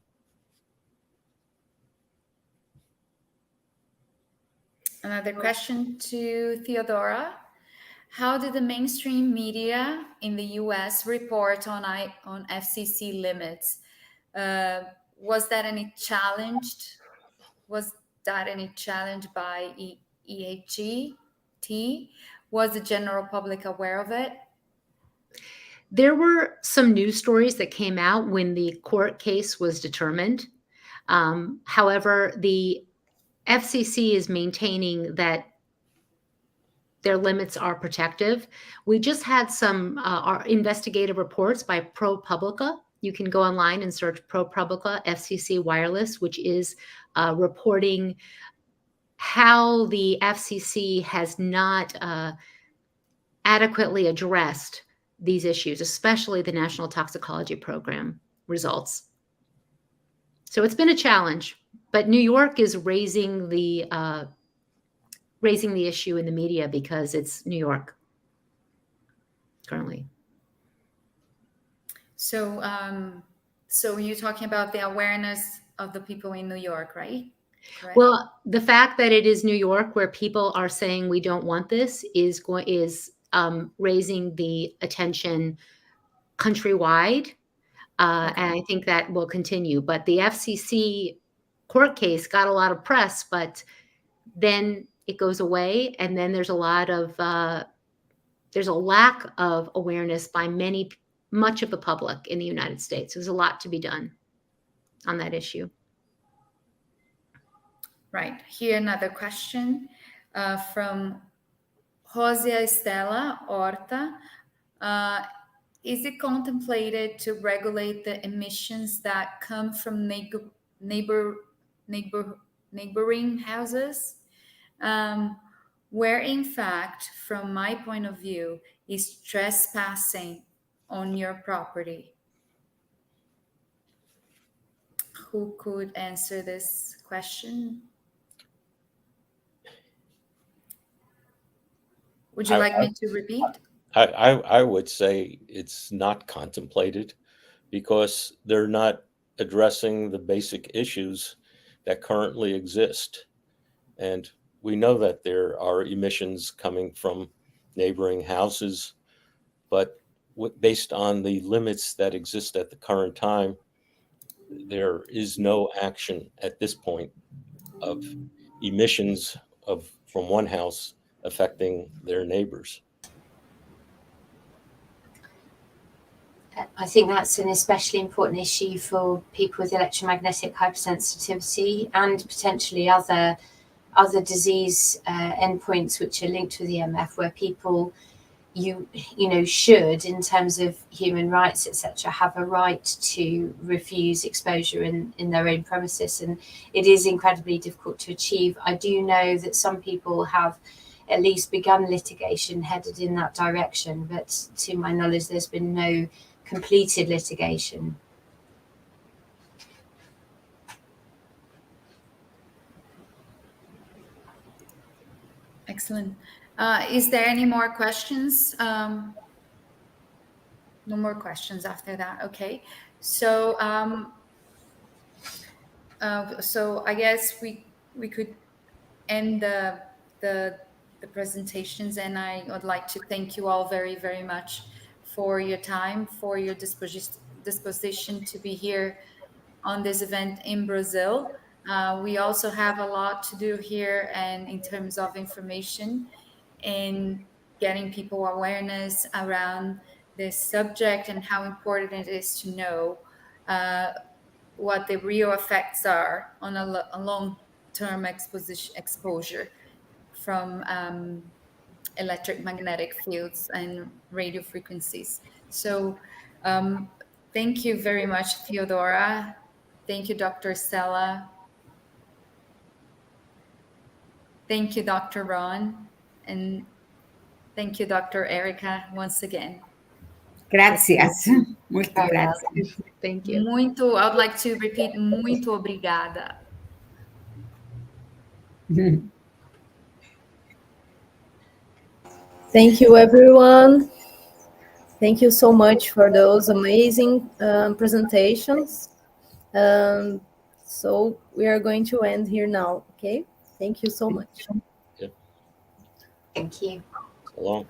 Another question to Theodora. How did the mainstream media in the US report on FCC limits? Was that any challenged? Was that any challenge by EHT? Was the general public aware of it? There were some news stories that came out when the court case was determined. However, the FCC is maintaining that their limits are protective. We just had some our investigative reports by ProPublica. You can go online and search ProPublica FCC Wireless, which is reporting how the FCC has not adequately addressed these issues, especially the National Toxicology Program results. So it's been a challenge, but New York is raising the issue in the media because it's New York currently. So, so you're talking about the awareness of the people in New York, right? Correct? Well, the fact that it is New York where people are saying we don't want this is raising the attention countrywide. And I think that will continue. But the FCC court case got a lot of press, but then it goes away. And then there's a lack of awareness by much of the public in the United States. There's a lot to be done on that issue. Right. Here, another question from Rosia Estela Horta. Is it contemplated to regulate the emissions that come from neighboring houses, where in fact, from my point of view, is trespassing on your property? Who could answer this question? Would you like me to repeat? I would say it's not contemplated because they're not addressing the basic issues that currently exist. And we know that there are emissions coming from neighboring houses, but based on the limits that exist at the current time, there is no action at this point of emissions from one house affecting their neighbors. I think that's an especially important issue for people with electromagnetic hypersensitivity and potentially other disease endpoints which are linked with EMF, where people should, in terms of human rights, etc., have a right to refuse exposure in their own premises, and it is incredibly difficult to achieve. I do know that some people have at least begun litigation headed in that direction, but to my knowledge there's been no completed litigation. Excellent. Is there any more questions? No more questions after that. Okay. So, so I guess we could end the presentations, and I would like to thank you all very, very much for your time, for your disposition to be here on this event in Brazil. We also have a lot to do here, and in terms of information and getting people awareness around this subject and how important it is to know what the real effects are on a long-term exposure from electromagnetic fields and radio frequencies. So thank you very much, Theodora. Thank you, Dr. Stella. Thank you, Dr. Ron. And thank you, Dr. Erica, once again. Gracias. Muito gracias. Thank you. Muito, I would like to repeat, muito obrigada. Thank you, everyone. Thank you so much for those amazing presentations. So we are going to end here now, okay? Thank you so much. Thank you. So long.